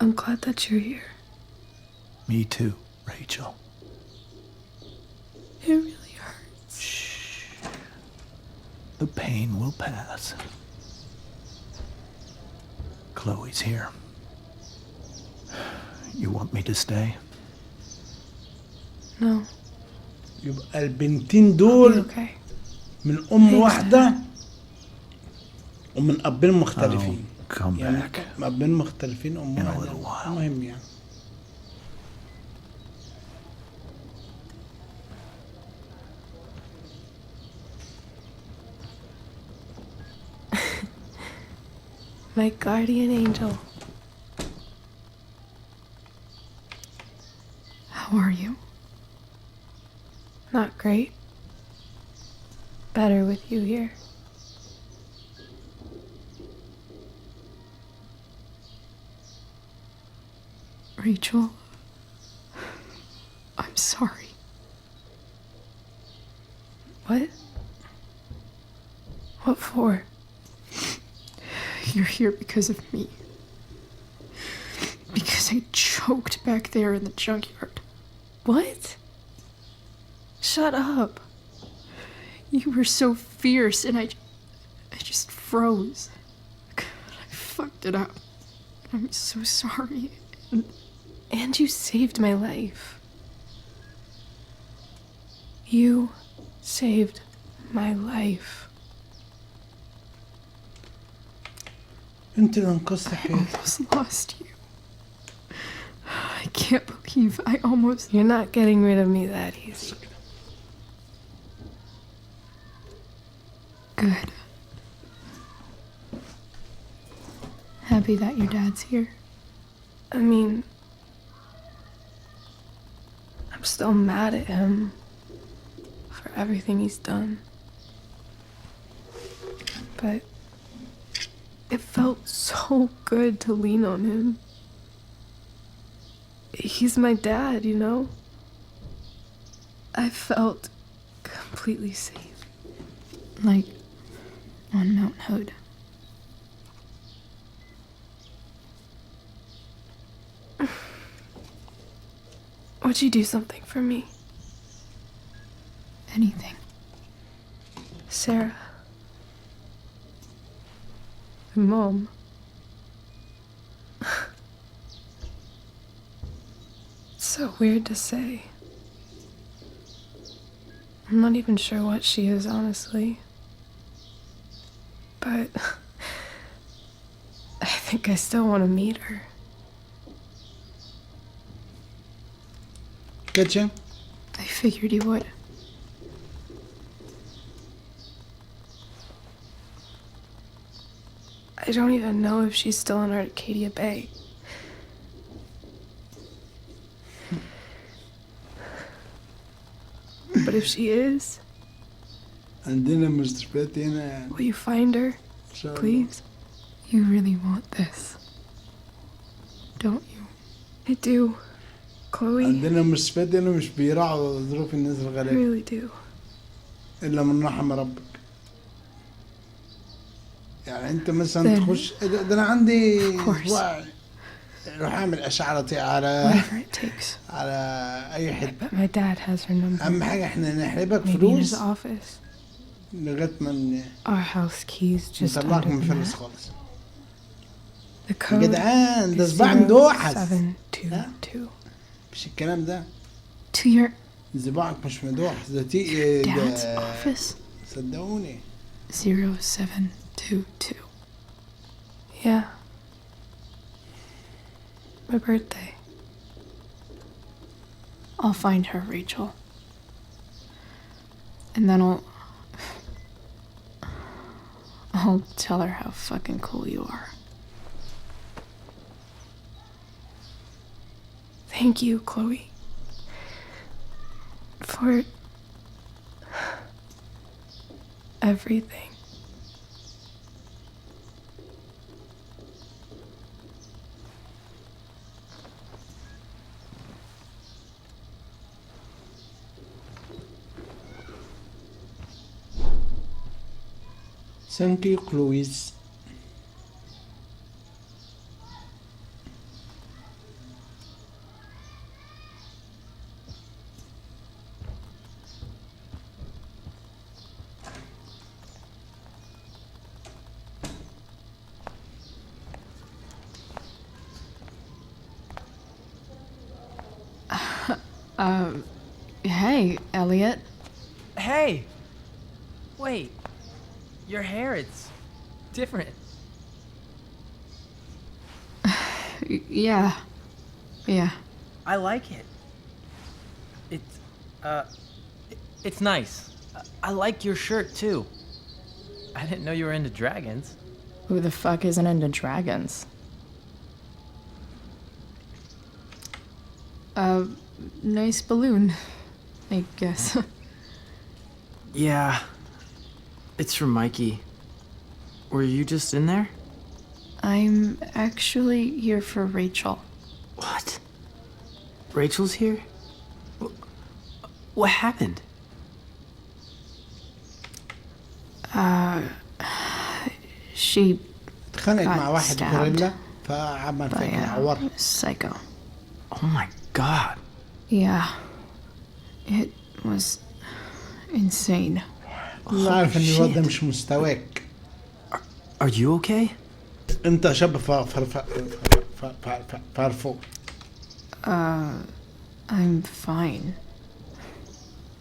I'm glad that you're here. Me too, Rachel. It really hurts. Shh. The pain will pass. Chloe's here. You want me to stay? No. يبقى البنتين دول من واحدة ومن أبين مختلفين. come يعني back ما بين مختلفين in a أمور little while. مهم يعني. My guardian angel. How are you? Not great. Better with you here. Rachel, I'm sorry. What? What for? You're here because of me. Because I choked back there in the junkyard. What? Shut up. You were so fierce and I just froze. I fucked it up. I'm so sorry. And you saved my life. You saved my life. أنت اللي انقذت I حياتي. almost lost you. I can't believe I almost... You're not getting rid of me that easy. Good. Happy that your dad's here. I mean, I'm still mad at him for everything he's done. But it felt so good to lean on him. He's my dad, you know? I felt completely safe. Like on Mount Hood. Would you do something for me? Anything. Sarah. Mom. It's so weird to say. I'm not even sure what she is, honestly. But I think I still want to meet her. Gotcha. I figured you would. I don't even know if she's still in Arcadia Bay. But if she is, عندنا مستشفيات هنا. will you find her, please? You really want this, don't you? I do, Chloe. عندنا مستشفيات هنا مش بيراعوا ظروف الناس I الغلابة. really do. إلا من رحم ربك. يعني أنت مثلا تخش ده أنا عندي أسبوع روح أعمل أشعة على Whatever it takes. على أي حتة. But my dad has her number. أهم حاجة إحنا نحلبك Maybe in فلوس his office. لغاية ما Our house keys just نطلعك under من the فلوس mat. خالص. The يا code جدعان ده is صباع مدوحس. 0722. مش الكلام ده. To your صباعك مش مدوحس ده تي dad's ده office. صدقوني. 0722. Yeah. My birthday. I'll find her, Rachel. And then I'll tell her how fucking cool you are. Thank you, Chloe. For everything. Thank you, Chloe. Hey, Elliot. Hey! Wait. Your hair, it's different. Yeah. Yeah. I like it. It's nice. I like your shirt too. I didn't know you were into dragons. Who the fuck isn't into dragons? Nice balloon, I guess. Yeah. It's from Mikey. Were you just in there? I'm actually here for Rachel. What? Rachel's here? What happened? She اتخانقت مع got واحد stabbed غوريلا فعمل by فيها a عور. psycho. Oh my god. Yeah. It was insane. أنا عارف إن الواد ده مش مستواك. Are you okay? أنت شاب فرفوق. I'm fine.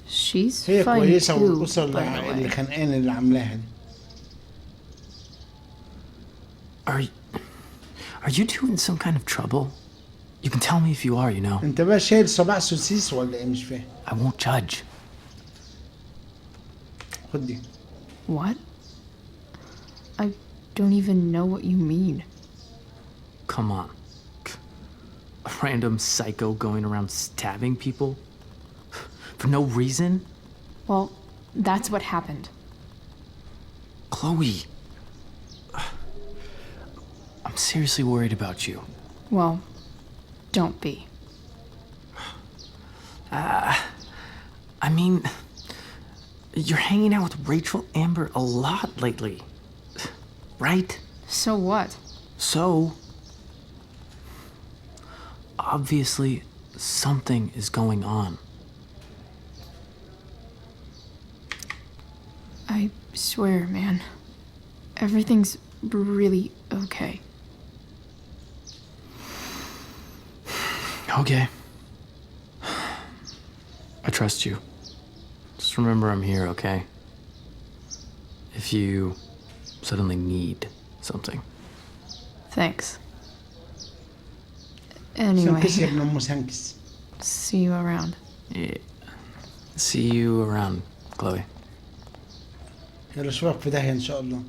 She's هي fine كويسة too, والقصة by the اللي way. خانقين اللي عاملاها دي. Are you two in some kind of trouble? You can tell me if you are, you know. أنت بقى شايل صباع سوسيس ولا إيه مش فاهم؟ I won't judge. خد دي. What? I don't even know what you mean. Come on. A random psycho going around stabbing people? For no reason? Well, that's what happened. Chloe. I'm seriously worried about you. Well, don't be. I mean, you're hanging out with Rachel Amber a lot lately. Right? So what? So, obviously, something is going on. I swear, man. Everything's really okay. Okay. I trust you. Just remember I'm here, okay? If you suddenly need something. Thanks. Anyway, سانكس يا ابن أم سانكس. see you around. Yeah. See you around, Chloe. يلا اشوفك في داهية إن شاء الله.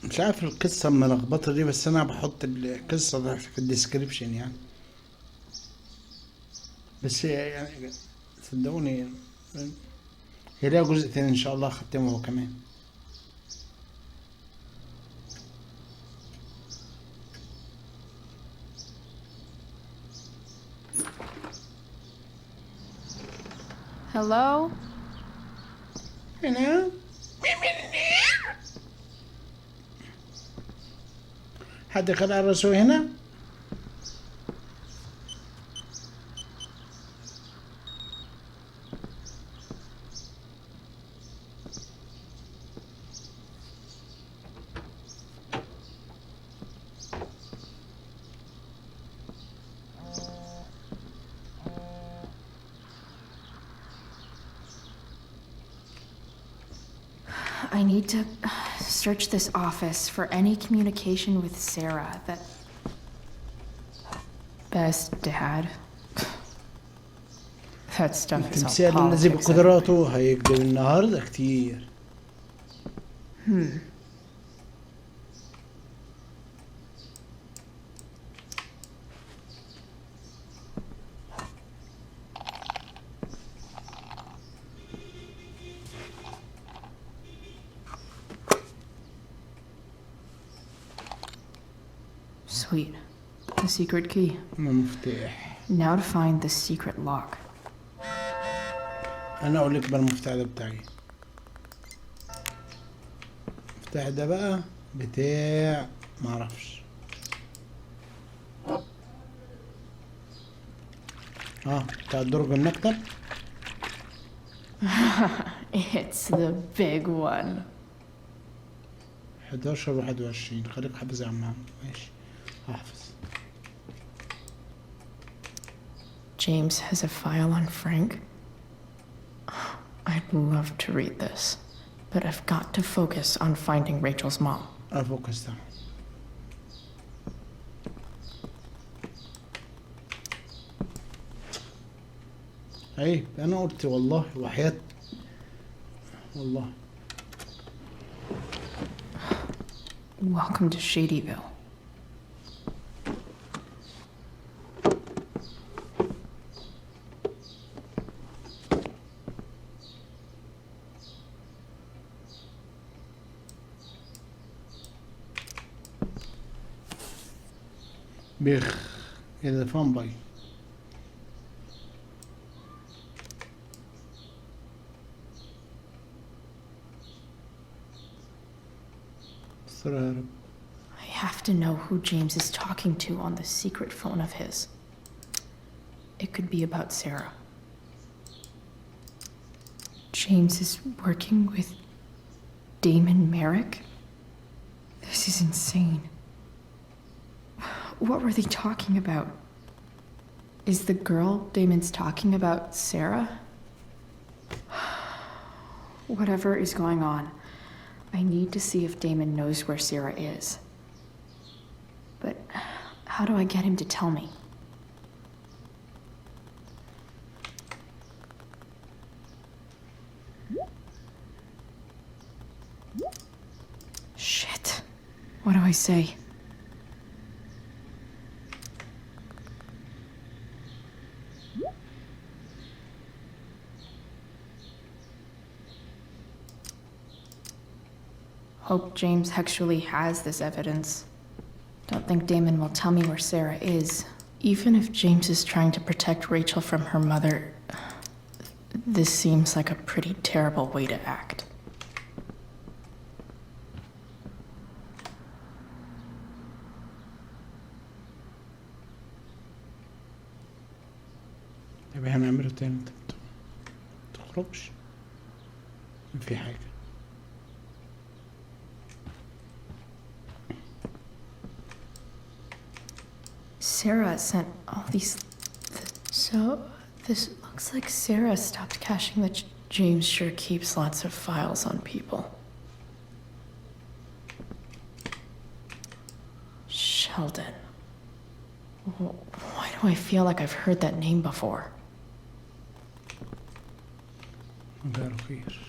مش عارف القصة ملخبطة دي بس أنا بحط القصة ده في الديسكريبشن يعني. بس يعني صدقوني هي ليها جزء تاني إن شاء الله أختمه هو كمان. Hello? هنا حد خلع راسه هنا؟ I need to search this office for any communication with Sarah that... Best dad. That stuff is all التمثيل الذي politics. بقدراته هيكذب النهارده كتير. Sweet. The secret key. مفتاح. Now to find the secret lock. أنا أقول لك بالمفتاح ده بتاعي. مفتاح المفتاح ده بقى بتاع معرفش. بتاع درج المكتب. It's the big one. 11 و21. خليك حافظ يا عم. ماشي هحفظ. James has a file on Frank. I'd love to read this, but I've got to focus on finding Rachel's mom. افوكس ده. ايه انا قلت والله وحياة والله. Welcome to Shadyville. بيخ اذا فان باي. I have to know who James is talking to on the secret phone of his. It could be about Sarah. James is working with Damon Merrick? This is insane. What were they talking about? Is the girl Damon's talking about Sarah? Whatever is going on, I need to see if Damon knows where Sarah is. But how do I get him to tell me? Shit. What do I say? Hope James actually has this evidence. Don't think Damon will tell me where Sarah is. Even if James is trying to protect Rachel from her mother, this seems like a pretty terrible way to act. يبقى هنعمله تاني. انت متخرجش في حاجة. Sarah sent all these... So, this looks like Sarah stopped caching the... James sure keeps lots of files on people. Sheldon. Why do I feel like I've heard that name before? الرئيسية.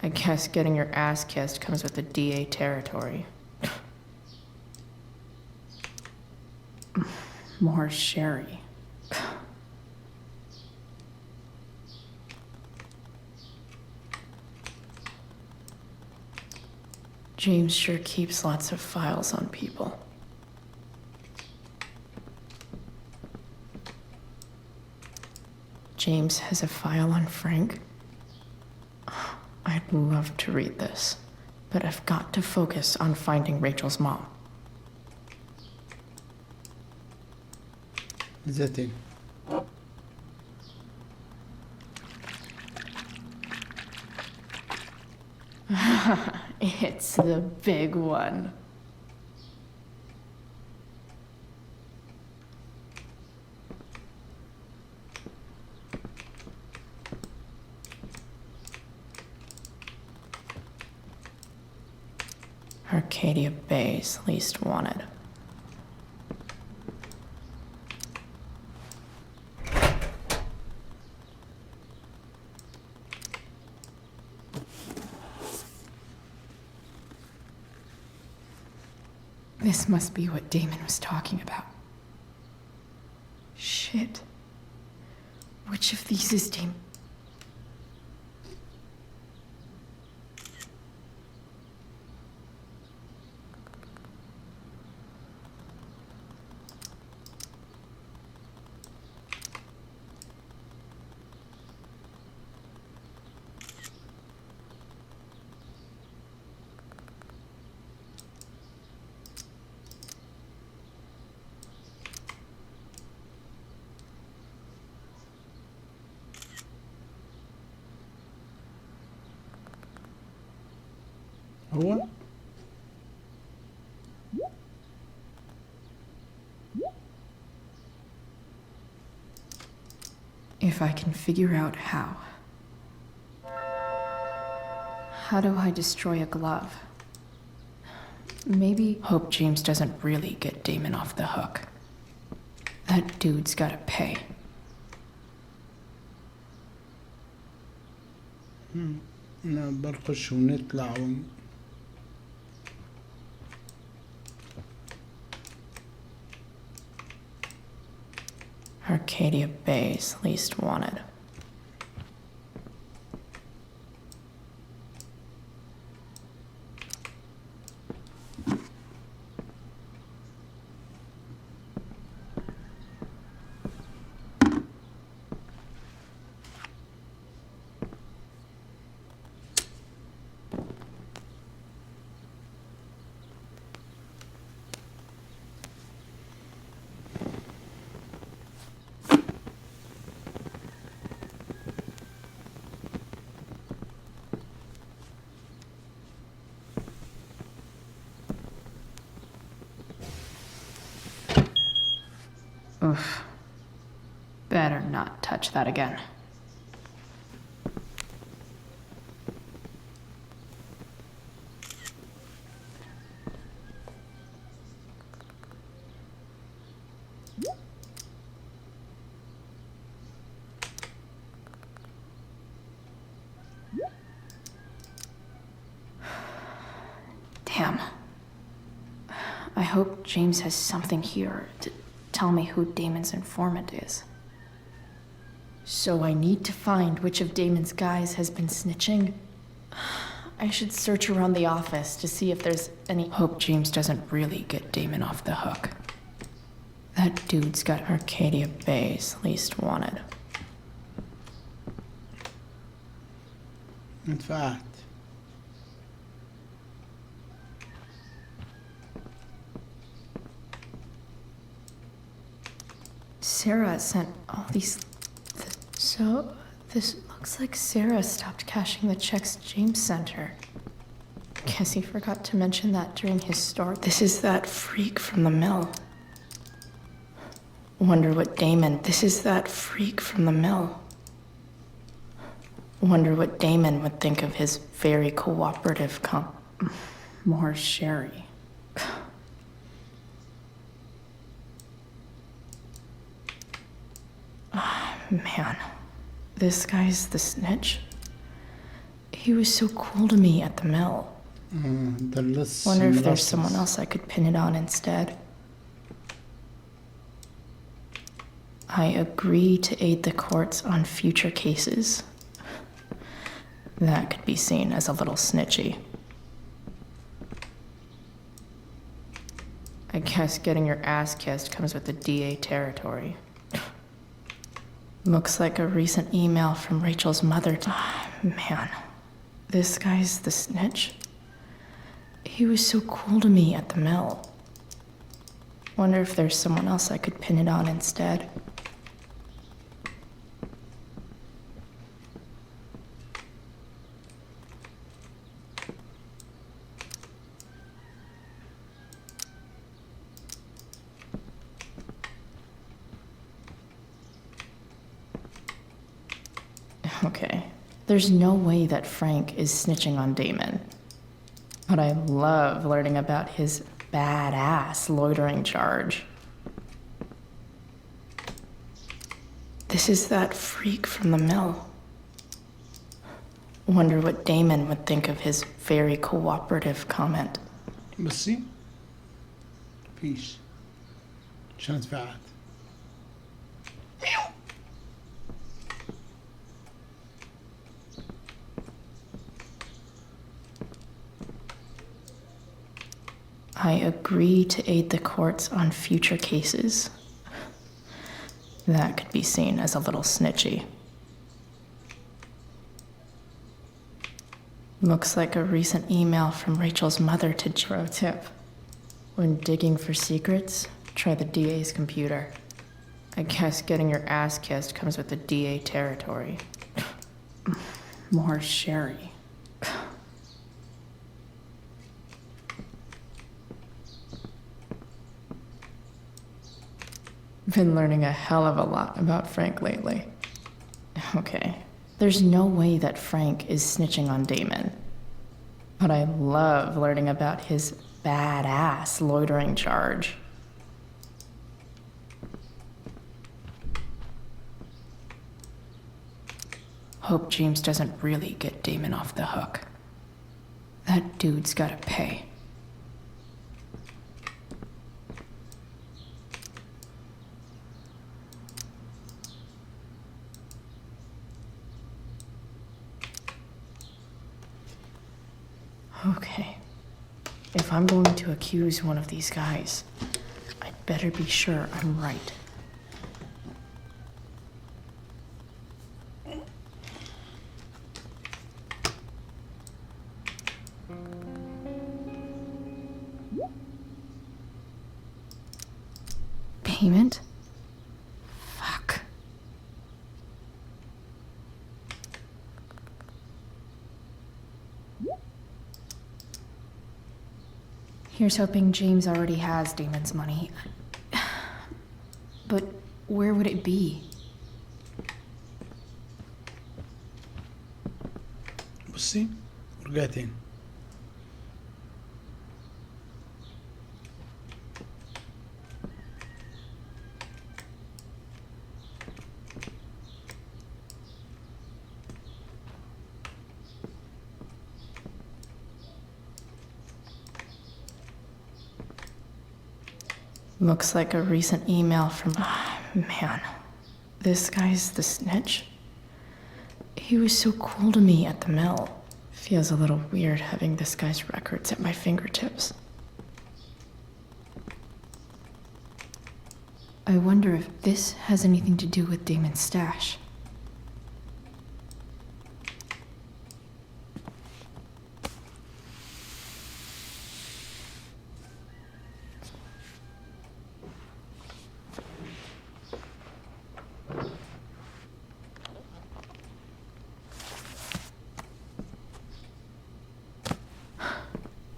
I guess getting your ass kissed comes with the DA territory. More sherry. James sure keeps lots of files on people. James has a file on Frank? I'd love to read this, but I've got to focus on finding Rachel's mom. ذاتي. It's the big one. Arcadia Bay's least wanted. This must be what Damon was talking about. Shit. Which of these is Damon? هو If I can figure out how. How do I destroy a glove? Maybe hope James doesn't really get Damon off the hook. That dude's gotta pay. برخش ونطلع Arcadia Bay's least wanted. Oof. Better not touch that again. Damn. I hope James has something here to tell me who Damon's informant is. So I need to find which of Damon's guys has been snitching. I should search around the office to see if there's any hope James doesn't really get Damon off the hook. That dude's got Arcadia Bay's least wanted. اتفقعت. Sarah sent all these... So, this looks like Sarah stopped cashing the checks James sent her. Guess he forgot to mention that during his story. This is that freak from the mill. Wonder what Damon... This is that freak from the mill. Wonder what Damon would think of his very cooperative More sherry. Man, this guy's the snitch. He was so cool to me at the mill. Wonder if there's someone else I could pin it on instead. I agree to aid the courts on future cases. That could be seen as a little snitchy. I guess getting your ass kissed comes with the DA territory. Looks like a recent email from Rachel's mother. Man, this guy's the snitch. He was so cool to me at the mill. Wonder if there's someone else I could pin it on instead. Okay, there's no way that Frank is snitching on Damon. But I love learning about his badass loitering charge. This is that freak from the mill. Wonder what Damon would think of his very cooperative comment. بصي فيش عشان اتفقعت I agree to aid the courts on future cases. That could be seen as a little snitchy. Looks like a recent email from Rachel's mother to Pro tip. When digging for secrets, try the DA's computer. I guess getting your ass kissed comes with the DA territory. More sherry. Been learning a hell of a lot about Frank lately. Okay, there's no way that Frank is snitching on Damon. But I love learning about his badass loitering charge. Hope James doesn't really get Damon off the hook. That dude's gotta pay. Okay. If I'm going to accuse one of these guys, I'd better be sure I'm right. Payment? Fuck. Here's hoping James already has Damon's money. But where would it be? بصي ورقتين. Looks like a recent email from... man, this guy's the snitch? He was so cool to me at the mill. Feels a little weird having this guy's records at my fingertips. I wonder if this has anything to do with Damon's stash.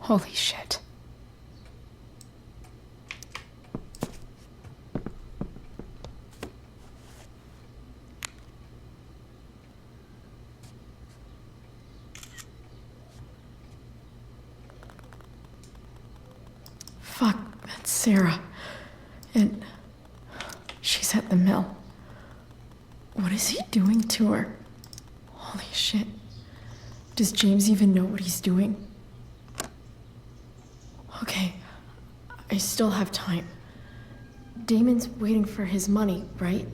Holy shit. Fuck, that's Sarah. And she's at the mill. What is he doing to her? Holy shit. Does James even know what he's doing? Okay, I still have time. Damon's waiting for his money, right?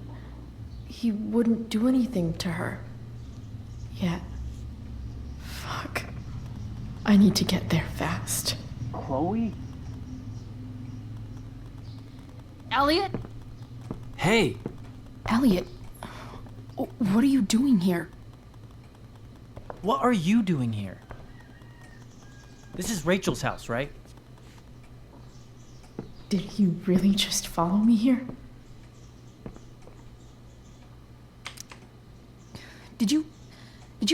He wouldn't do anything to her. Yet. Fuck. I need to get there fast. Chloe? Elliot? Hey! Elliot, what are you doing here? What are you doing here? This is Rachel's house, right? Did you really just follow me here? Did you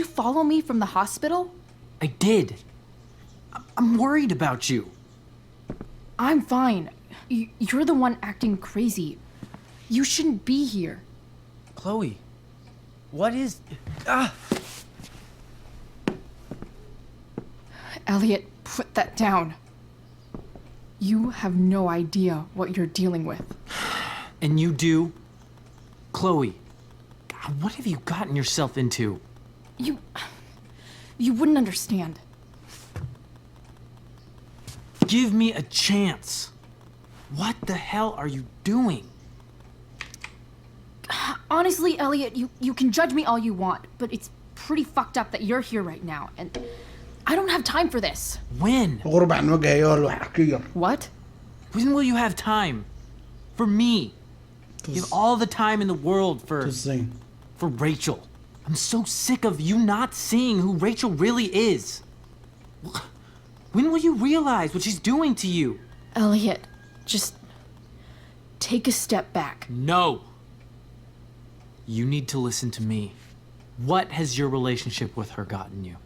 follow me from the hospital? I did. I'm worried about you. I'm fine. You're the one acting crazy. You shouldn't be here. Chloe, what is... Elliot, put that down. You have no idea what you're dealing with. And you do? Chloe, God, what have you gotten yourself into? You wouldn't understand. Give me a chance. What the hell are you doing? Honestly, Elliot, you can judge me all you want, but it's pretty fucked up that you're here right now, and I don't have time for this. When? غربة عن وجه أيها الحقير. What? When will you have time? For me. You have all the time in the world for Rachel. I'm so sick of you not seeing who Rachel really is. When will you realize what she's doing to you? Elliot, just take a step back. No. You need to listen to me. What has your relationship with her gotten you?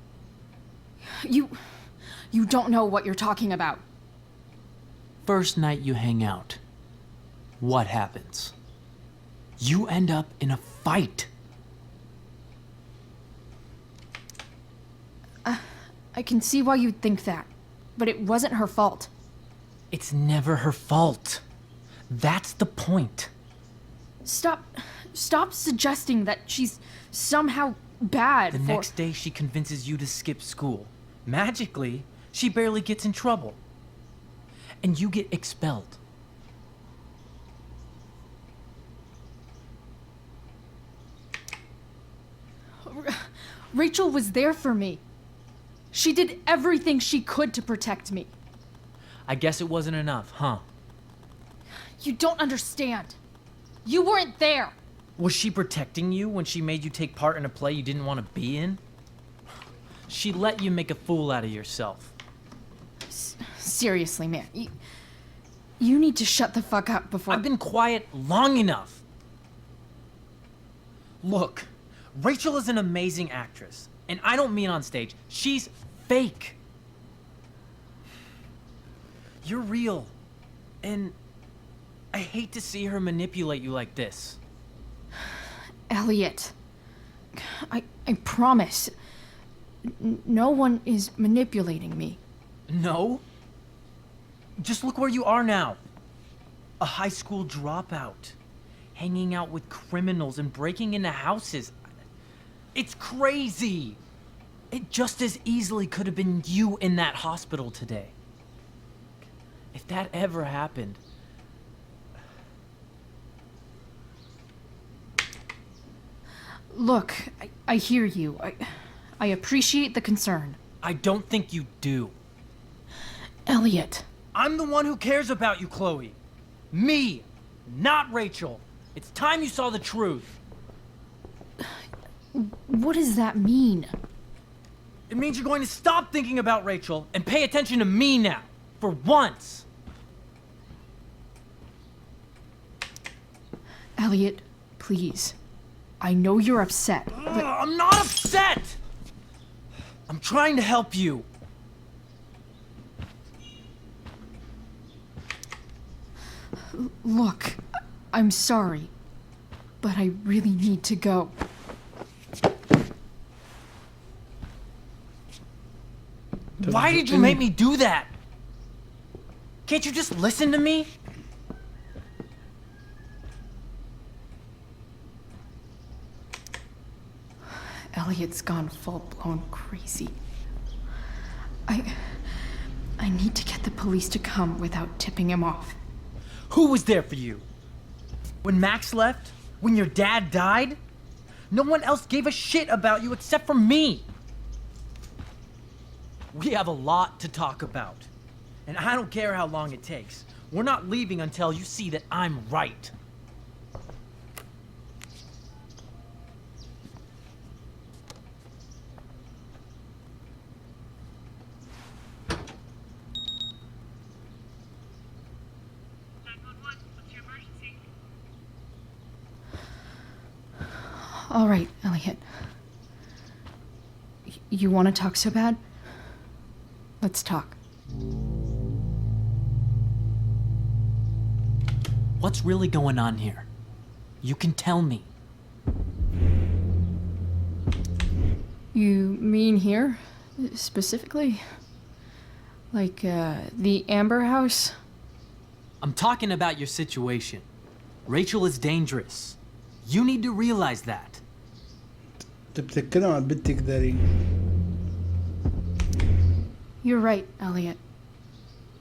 You don't know what you're talking about. First night you hang out, what happens? You end up in a fight. I can see why you'd think that, but it wasn't her fault. It's never her fault. That's the point. Stop suggesting that she's somehow bad. The next day she convinces you to skip school. Magically, she barely gets in trouble. And you get expelled. Rachel was there for me. She did everything she could to protect me. I guess it wasn't enough, huh? You don't understand. You weren't there. Was she protecting you when she made you take part in a play you didn't want to be in? She let you make a fool out of yourself. Seriously, man. You need to shut the fuck up before... I've been quiet long enough. Look, Rachel is an amazing actress. And I don't mean on stage. She's fake. You're real. And I hate to see her manipulate you like this. Elliot, I promise, no one is manipulating me. No? Just look where you are now. A high school dropout. Hanging out with criminals and breaking into houses. It's crazy. It just as easily could have been you in that hospital today. If that ever happened... Look, I hear you. I appreciate the concern. I don't think you do. Elliot. I'm the one who cares about you, Chloe. Me, not Rachel. It's time you saw the truth. What does that mean? It means you're going to stop thinking about Rachel and pay attention to me now. For once. Elliot, please. I know you're upset, but... I'm not upset! I'm trying to help you. Look, I'm sorry, but I really need to go. Why did you make me do that? Can't you just listen to me? Elliot's gone full-blown crazy. I need to get the police to come without tipping him off. Who was there for you? When Max left? When your dad died? No one else gave a shit about you except for me. We have a lot to talk about. And I don't care how long it takes. We're not leaving until you see that I'm right. All right, Elliot. You want to talk so bad? Let's talk. What's really going on here? You can tell me. You mean here, specifically? Like, the Ámber house? I'm talking about your situation. Rachel is dangerous. You need to realize that. بتتكلم عن بنتك داري. You're right, Elliot.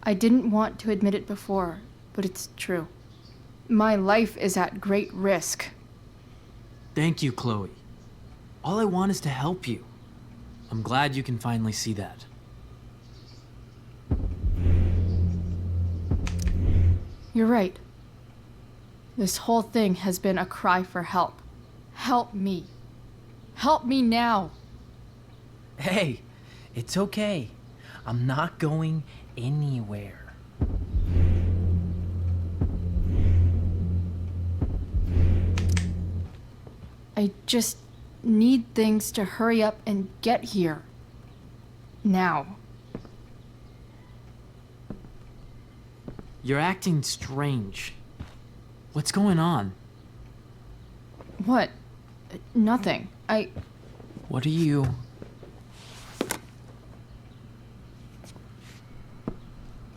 I didn't want to admit it before, but it's true. My life is at great risk. Thank you, Chloe. All I want is to help you. I'm glad you can finally see that. You're right. This whole thing has been a cry for help. Help me. Help me now. Hey, it's okay. I'm not going anywhere. I just need things to hurry up and get here. Now. You're acting strange. What's going on? What? Nothing. What are you...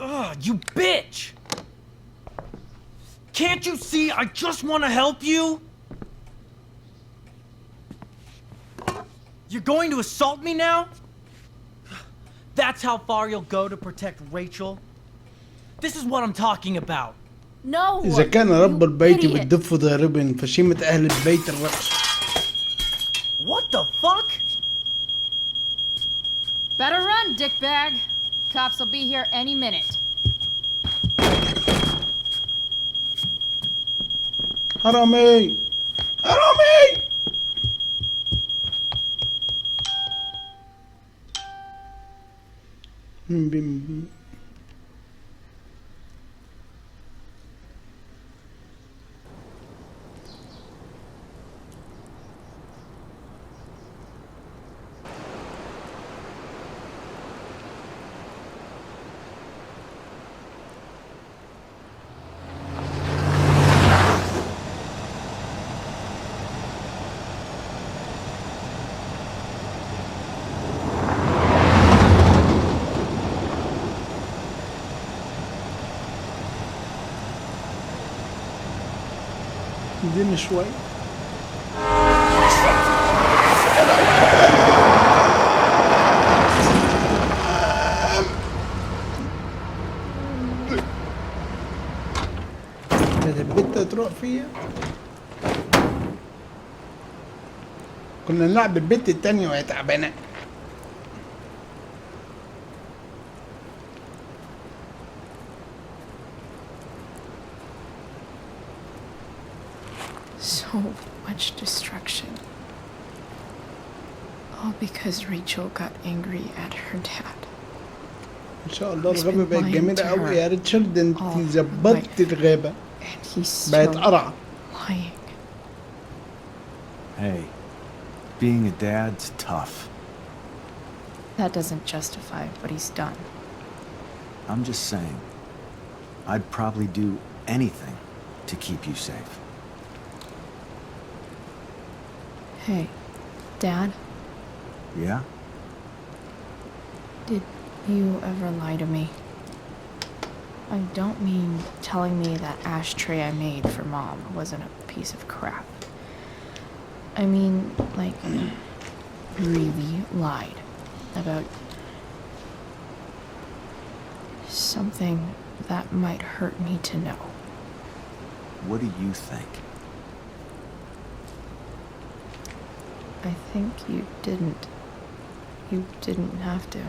Ugh, you bitch! Can't you see I just want to help you? You're going to assault me now? That's how far you'll go to protect Rachel? This is what I'm talking about. No! إذا كان رب البيت بالدف ضارب فشيمة أهل البيت الرقص. What the fuck? Better run, dickbag. Cops will be here any minute. حرامي! حرامي! اديني شوي. البت تروح فيها. كنا نلعب البت التانية وهي تعبانة. So much destruction. All because Rachel got angry at her dad. إن شاء الله الغابة بقت جميلة أوي يا ريتشارد، أنت ظبطت الغابة. بقت قرعة. Lying. Hey, being a dad's tough. That doesn't justify what he's done. I'm just saying, I'd probably do anything to keep you safe. Hey, Dad? Yeah? Did you ever lie to me? I don't mean telling me that ashtray I made for Mom wasn't a piece of crap. I mean, like, really lied about something that might hurt me to know. What do you think? I think you didn't. You didn't have to.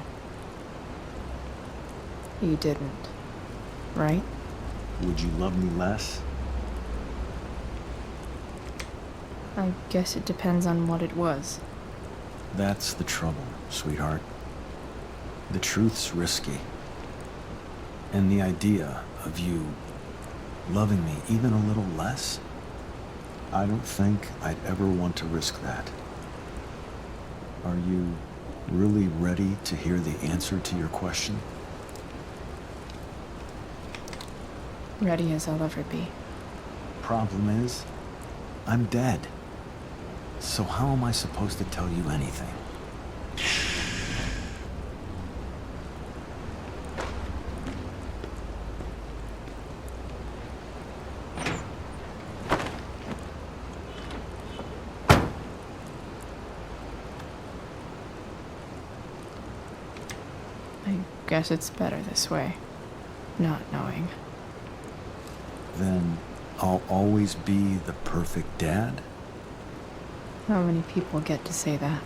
You didn't, right? Would you love me less? I guess it depends on what it was. That's the trouble, sweetheart. The truth's risky. And the idea of you loving me even a little less, I don't think I'd ever want to risk that. Are you really ready to hear the answer to your question? Ready as I'll ever be. Problem is, I'm dead. So how am I supposed to tell you anything? I guess it's better this way, not knowing. Then I'll always be the perfect dad? How many people get to say that?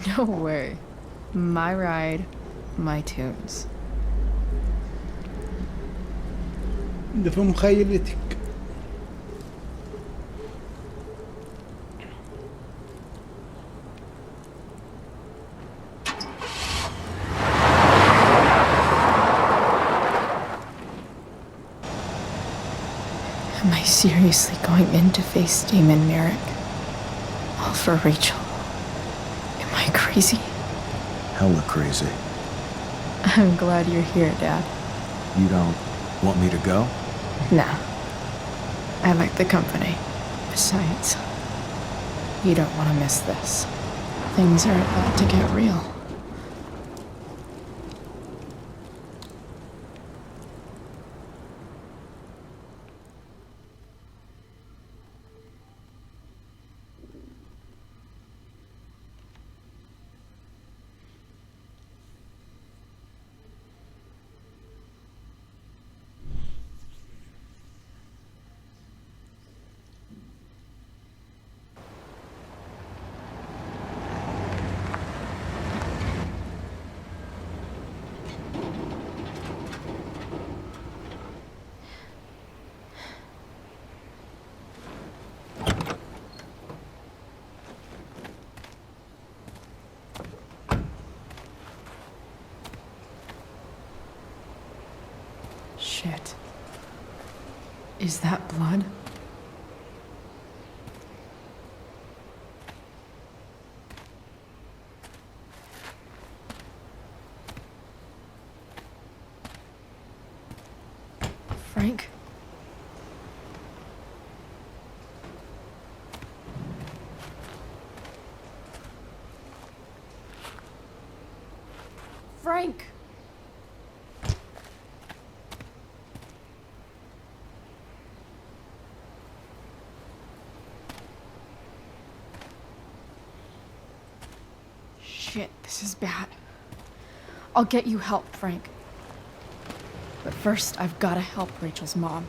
No way. My ride, my tunes. ده في مخيلتك. Am I seriously going in to face Damon Merrick? All for Rachel? Am I crazy? Hella crazy. I'm glad you're here, Dad. You don't want me to go? Nah. I like the company. Besides, you don't want to miss this. Things are about to get real. Shit. Is that blood? Frank? Frank! Shit, this is bad. I'll get you help, Frank. But first, I've gotta help Rachel's mom.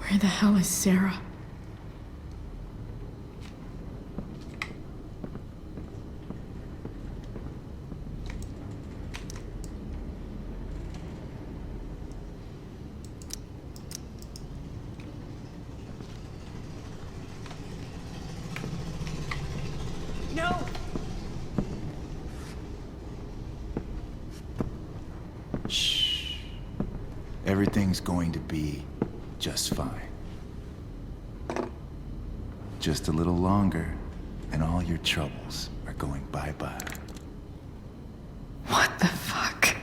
Where the hell is Sarah? No! Shh. Everything's going to be just fine. Just a little longer, and all your troubles are going bye-bye. What the fuck?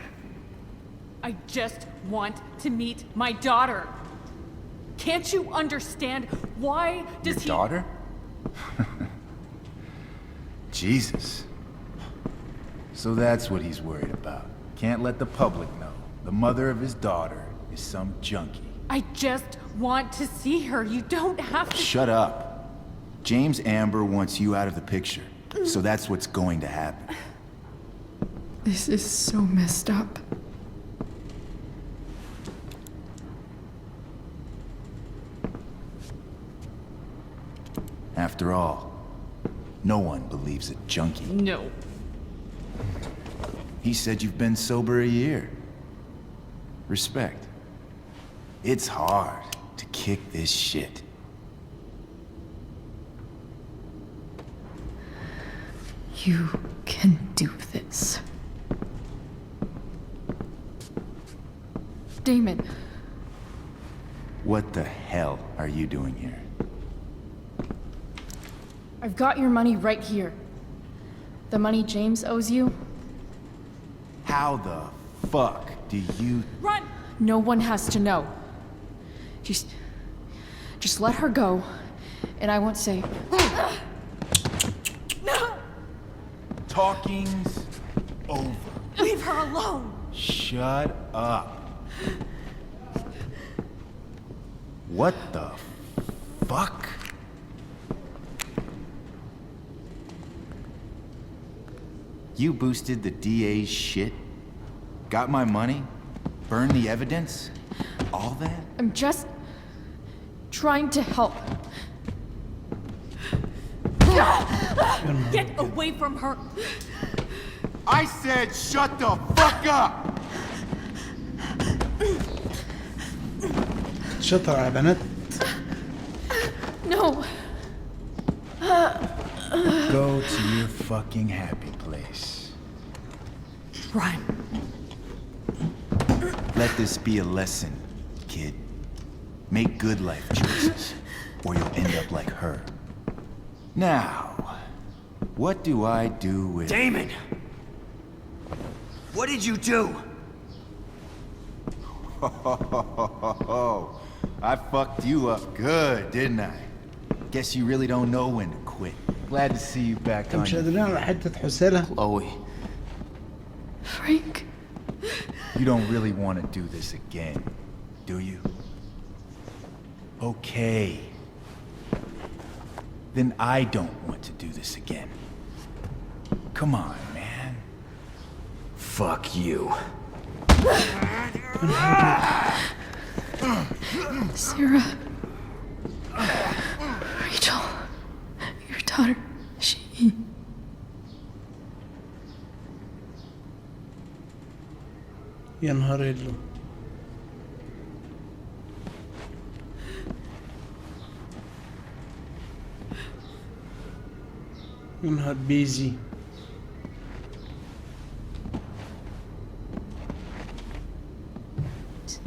I just want to meet my daughter. Can't you understand? Why does Your daughter? Jesus. So that's what he's worried about. Can't let the public know. The mother of his daughter is some junkie. I just want to see her. You don't have to. Shut up. James Amber wants you out of the picture. So that's what's going to happen. This is so messed up. After all, no one believes a junkie. No. He said you've been sober a year. Respect. It's hard to kick this shit. You can do this. Damon. What the hell are you doing here? I've got your money right here. The money James owes you. How the fuck do you... Run! No one has to know. Just let her go, and I won't say... No! Talking's over. Leave her alone! Shut up. What the fuck? You boosted the DA's shit? Got my money? Burned the evidence? All that? I'm just trying to help. Get away from her! I said shut the fuck up! شطر يا بنات. No. Go to your fucking happy place. Run. Let this be a lesson, kid. Make good life choices, or you'll end up like her. Now, what do I do with... Damon! What did you do? I fucked you up good, didn't I? Guess you really don't know when to quit. Glad to see you back on مش your قادرين على حتة حسالة. Chloe. Frank. You don't really want to do this again, do you? Okay. Then I don't want to do this again. Come on, man. Fuck you. Sarah. Rachel. Your daughter. She... يا نهار اللو. يا نهار بيزي.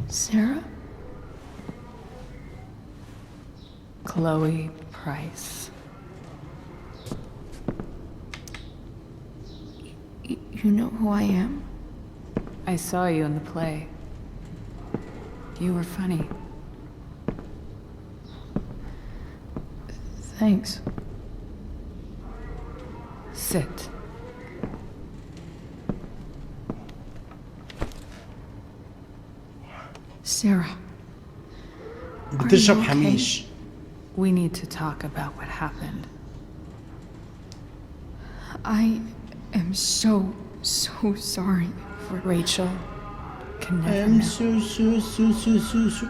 Sarah? Chloe Price. You know who I am? I saw you in the play. You were funny. Thanks. Sit. Sarah. بتشرب Are you okay? حميش. We need to talk about what happened. I am so sorry for Rachel can never I'm know.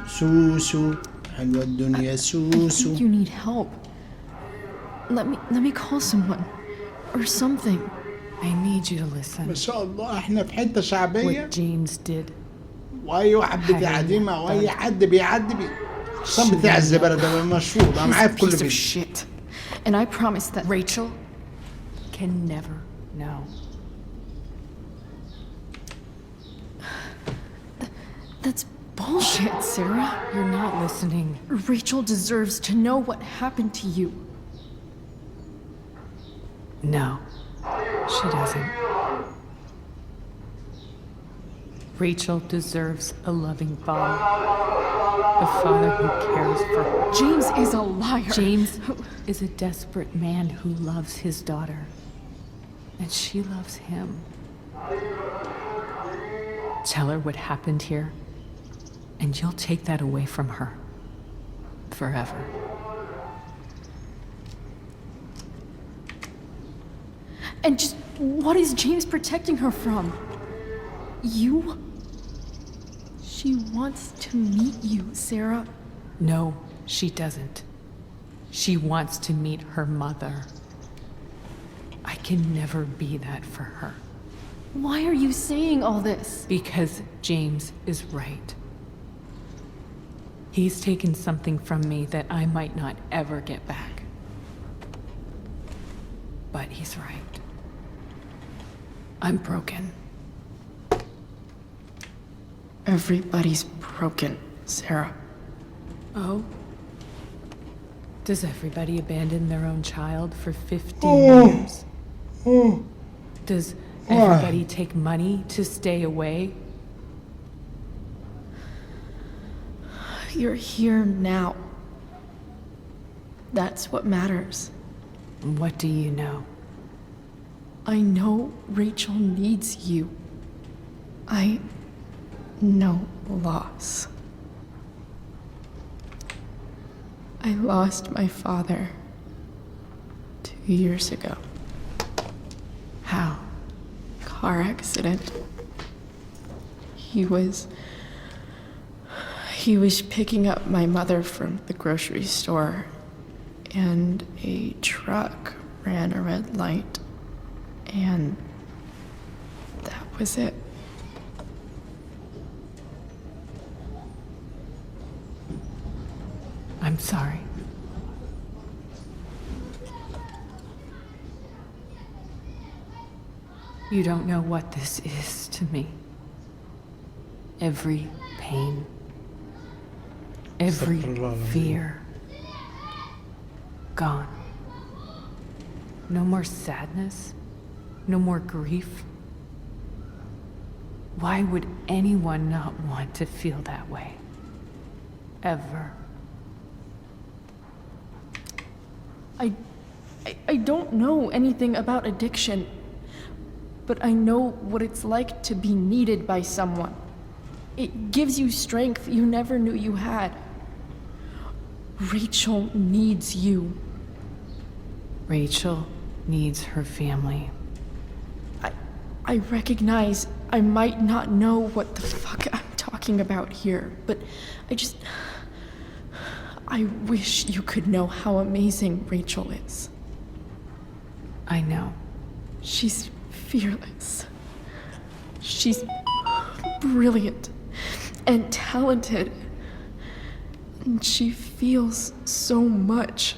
سوسو حلوة الدنيا I سوسو. think you need help. Let me call someone or something. I need you to listen. ما شاء الله احنا في حتة شعبية. What James did. واي واحد بتعدي ما واي حد بيعدي الصم بتاع الزبالة ده مشهور ده معايا في كل Piece of فيديو. shit. And I promise that Rachel can never know. That's bullshit, Sarah. You're not listening. Rachel deserves to know what happened to you. No, she doesn't. Rachel deserves a loving father. A father who cares for her. James is a liar. James is a desperate man who loves his daughter. And she loves him. Tell her what happened here, and you'll take that away from her. Forever. And just what is James protecting her from? You? She wants to meet you, Sarah. No, she doesn't. She wants to meet her mother. I can never be that for her. Why are you saying all this? Because James is right. He's taken something from me that I might not ever get back. But he's right. I'm broken. Everybody's broken, Sarah. Oh? Does everybody abandon their own child for 15 years? Does everybody take money to stay away? You're here now. That's what matters. What do you know? I know Rachel needs you. I know loss. I lost my father 2 years ago. How? Car accident. He was picking up my mother from the grocery store, and a truck ran a red light, and that was it. I'm sorry. You don't know what this is to me. Every pain, every fear, gone. No more sadness, no more grief. Why would anyone not want to feel that way? Ever. I don't know anything about addiction, but I know what it's like to be needed by someone. It gives you strength you never knew you had. Rachel needs you. Rachel needs her family. I recognize I might not know what the fuck I'm talking about here, but I wish you could know how amazing Rachel is. I know. She's fearless. She's brilliant and talented. And she feels so much.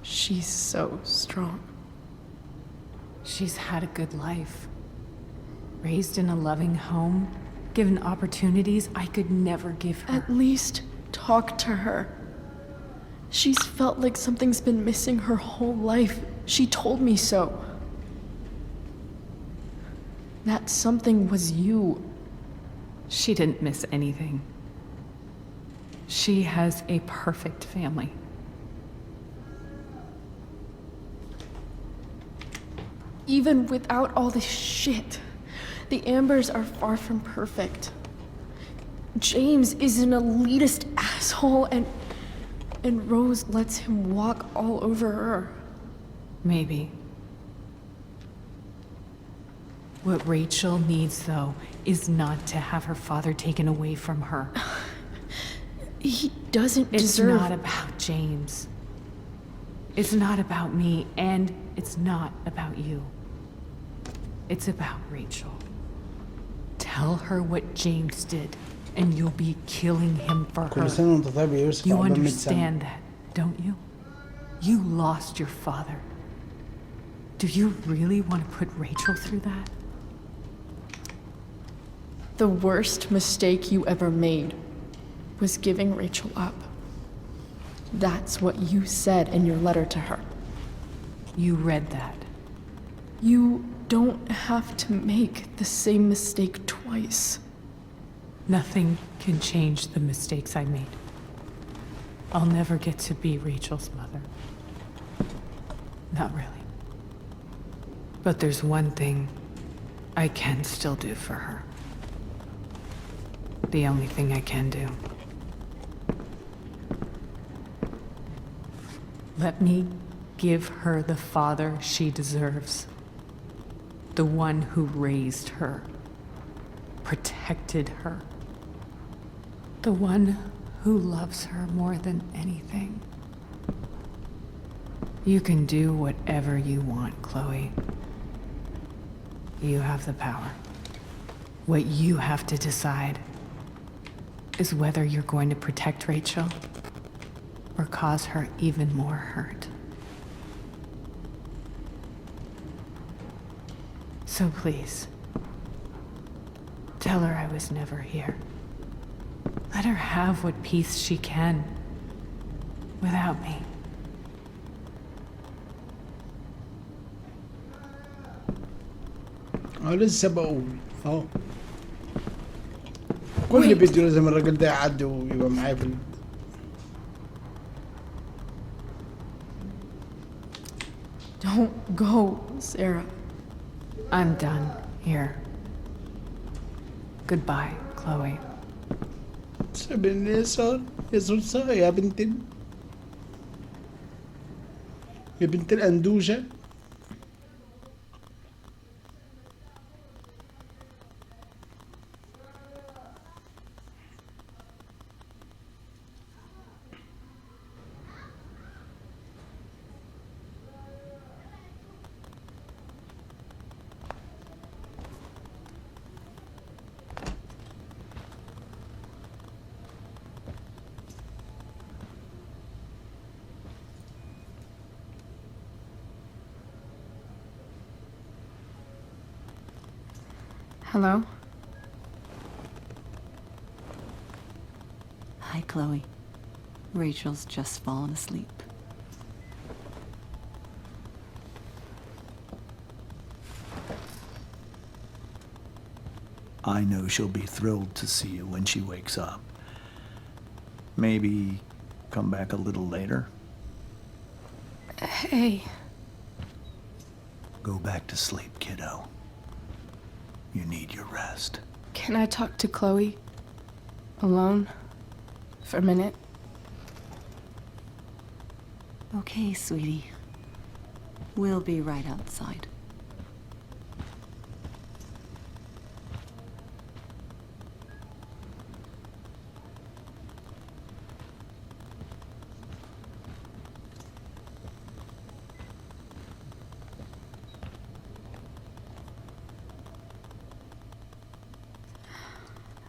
She's so strong. She's had a good life. Raised in a loving home, given opportunities I could never give her. At least talk to her. She's felt like something's been missing her whole life. She told me so. That something was you. She didn't miss anything. She has a perfect family. Even without all this shit, the Ambers are far from perfect. James is an elitist asshole, and Rose lets him walk all over her. Maybe. What Rachel needs, though, is not to have her father taken away from her. He doesn't deserve... It's not about James. It's not about me, and it's not about you. It's about Rachel. Tell her what James did, and you'll be killing him for her. You understand that, don't you? You lost your father. Do you really want to put Rachel through that? The worst mistake you ever made was giving Rachel up. That's what you said in your letter to her. You read that. You don't have to make the same mistake twice. Nothing can change the mistakes I made. I'll never get to be Rachel's mother. Not really. But there's one thing I can still do for her. The only thing I can do. Let me give her the father she deserves. The one who raised her, protected her. The one who loves her more than anything. You can do whatever you want, Chloe. You have the power. What you have to decide is whether you're going to protect Rachel or cause her even more hurt. So please, tell her I was never here. Let her have what peace she can without me. لسه بقول اهو كل فيديو لازم الراجل ده يعدي ويبقى معايا في Don't go, Sarah. I'm done here. Goodbye, Chloe. سيبني يسار يا سلسة يا بنت يا بنت الأندوجة. Hello? Hi, Chloe. Rachel's just fallen asleep. I know she'll be thrilled to see you when she wakes up. Maybe come back a little later? Hey. Go back to sleep, kiddo. You need your rest. Can I talk to Chloe? Alone? For a minute? Okay, sweetie. We'll be right outside.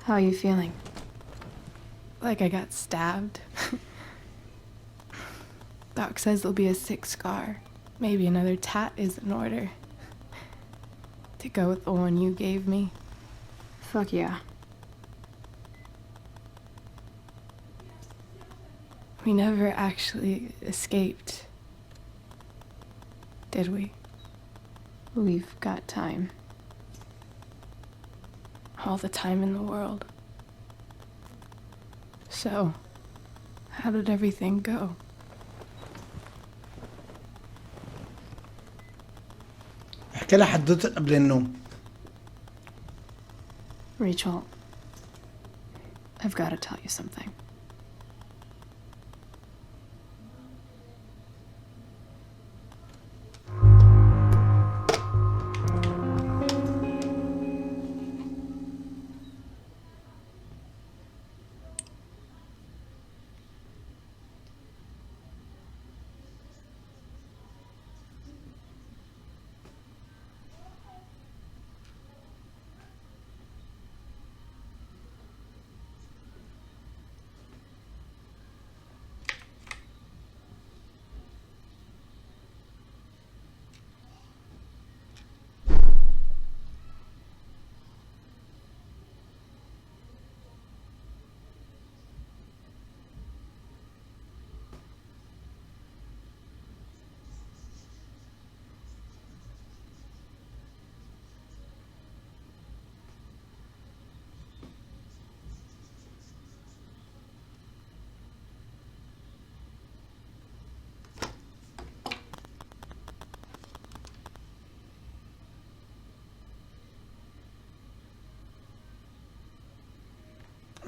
How are you feeling? Like I got stabbed? Doc says there'll be a 6 scar. Maybe another tat is in order. To go with the one you gave me. Fuck yeah. We never actually escaped. Did we? We've got time. All the time in the world. So, how did everything go? احكي لها حدوته قبل النوم. Rachel, I've got to tell you something.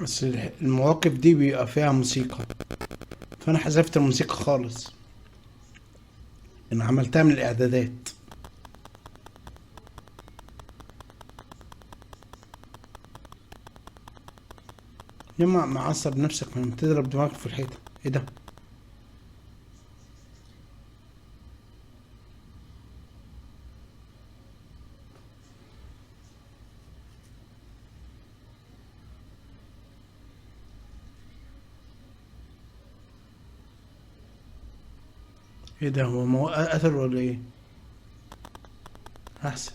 بس المواقف دي بيبقى فيها موسيقى، فانا حذفت الموسيقى خالص. انا عملتها من الاعدادات. يما معصب نفسك لما تضرب دماغك في الحيطة. ايه ده؟ ايه ده؟ هو قتل ولا ايه؟ احسن.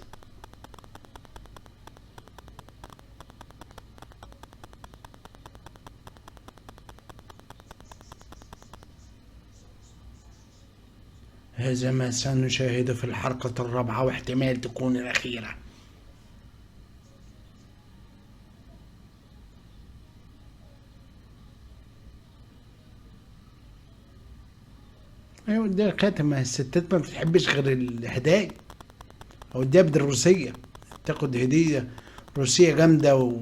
هذا ما سنشاهده في الحلقة الرابعة واحتمال تكون الأخيرة. ايوه ده خاتم. الستات ما بتحبش غير الهدايا او الدبد الروسية. تاخد هدية روسية جامدة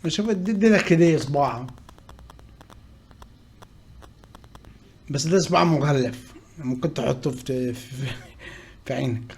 شوف ادينا كده صباعه، بس ده صباع مغلف ممكن تحطه في عينك.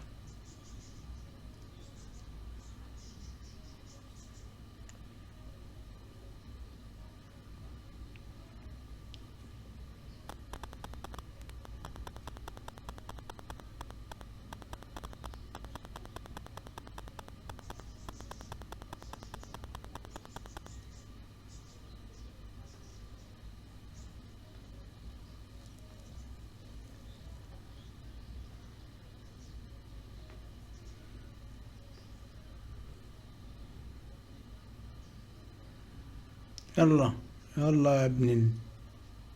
يلا يلا يا ابن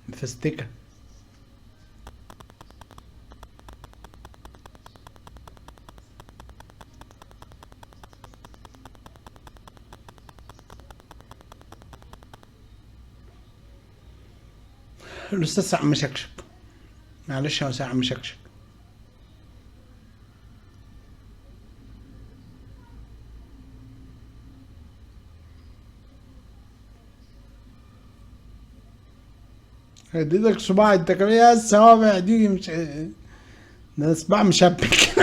الفستكة. الأستاذ ساعة مشكشك، معلش يا ساعة مشكشك. هديلك صباع انت كمان يا الصوابع دي، مش ده صباع مشبك.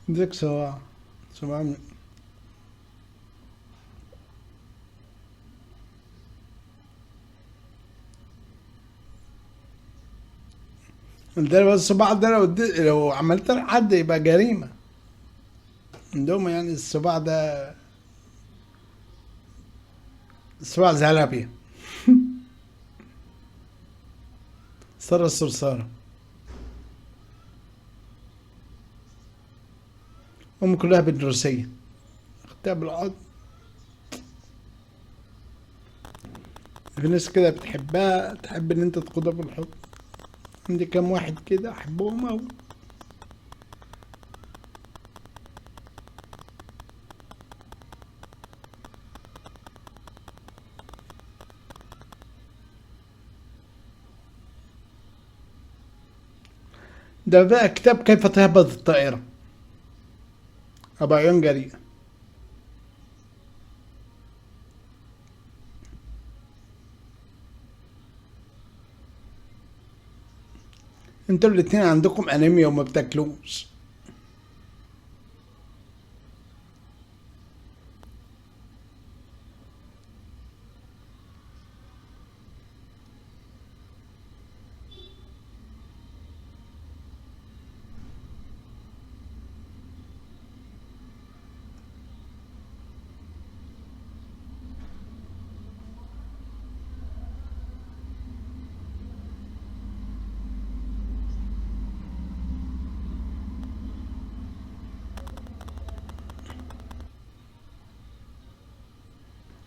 هديلك صباع ده بس الصباع ده لو عملت لحد يبقى جريمة عندهم، يعني الصباع ده صباع زلابية. سارة الصرصارة أم كلها بالروسية، اختها بالعض. في ناس كده بتحبها، تحب ان انت تقودها بالحب. عندي كام واحد كده احبهم اوي. ده بقى كتاب كيف تهبط الطائرة، أبو عيون جريئة. انتوا الاتنين عندكم انيميا وما بتاكلوش.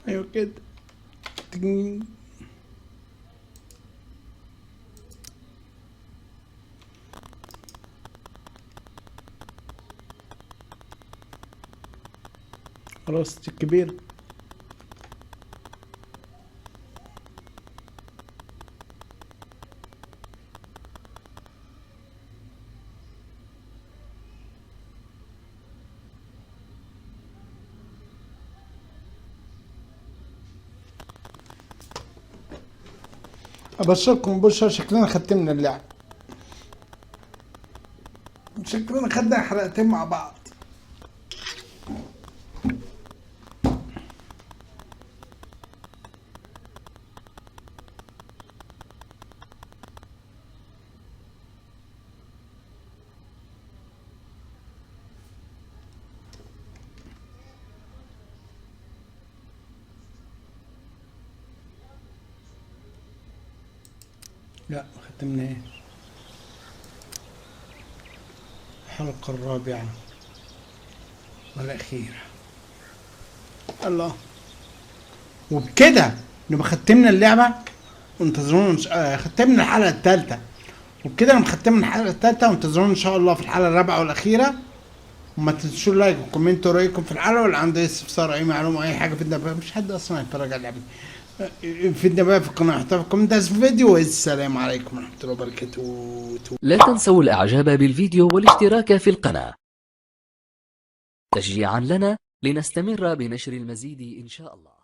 ايوه كده. خلاص كبير. ابشركم بشرى، شكلنا ختمنا اللعب، شكلنا خدنا حلقتين مع بعض. لا ختمناش. الحلقة الرابعة والاخيره. الله، وبكده نبقى ختمنا اللعبة. وانتظرونا ختمنا الحلقة الثالثة، وبكده نبقى ختمنا الحلقة الثالثة. وانتظرونا ان شاء الله في الحلقة الرابعة والاخيرة. وما تنسوش لايك وكومنتوا رايكم في الحلقة، واللي عنده استفسار اي معلومة اي حاجة في الدبابة، مش حد اصلا يتفرج على اللعبة في الدبابة في القناة، يحطها في الكومنتات في الفيديو. والسلام عليكم ورحمة الله وبركاته. لا تنسوا الاعجاب بالفيديو والاشتراك في القناة تشجيعا لنا لنستمر بنشر المزيد إن شاء الله.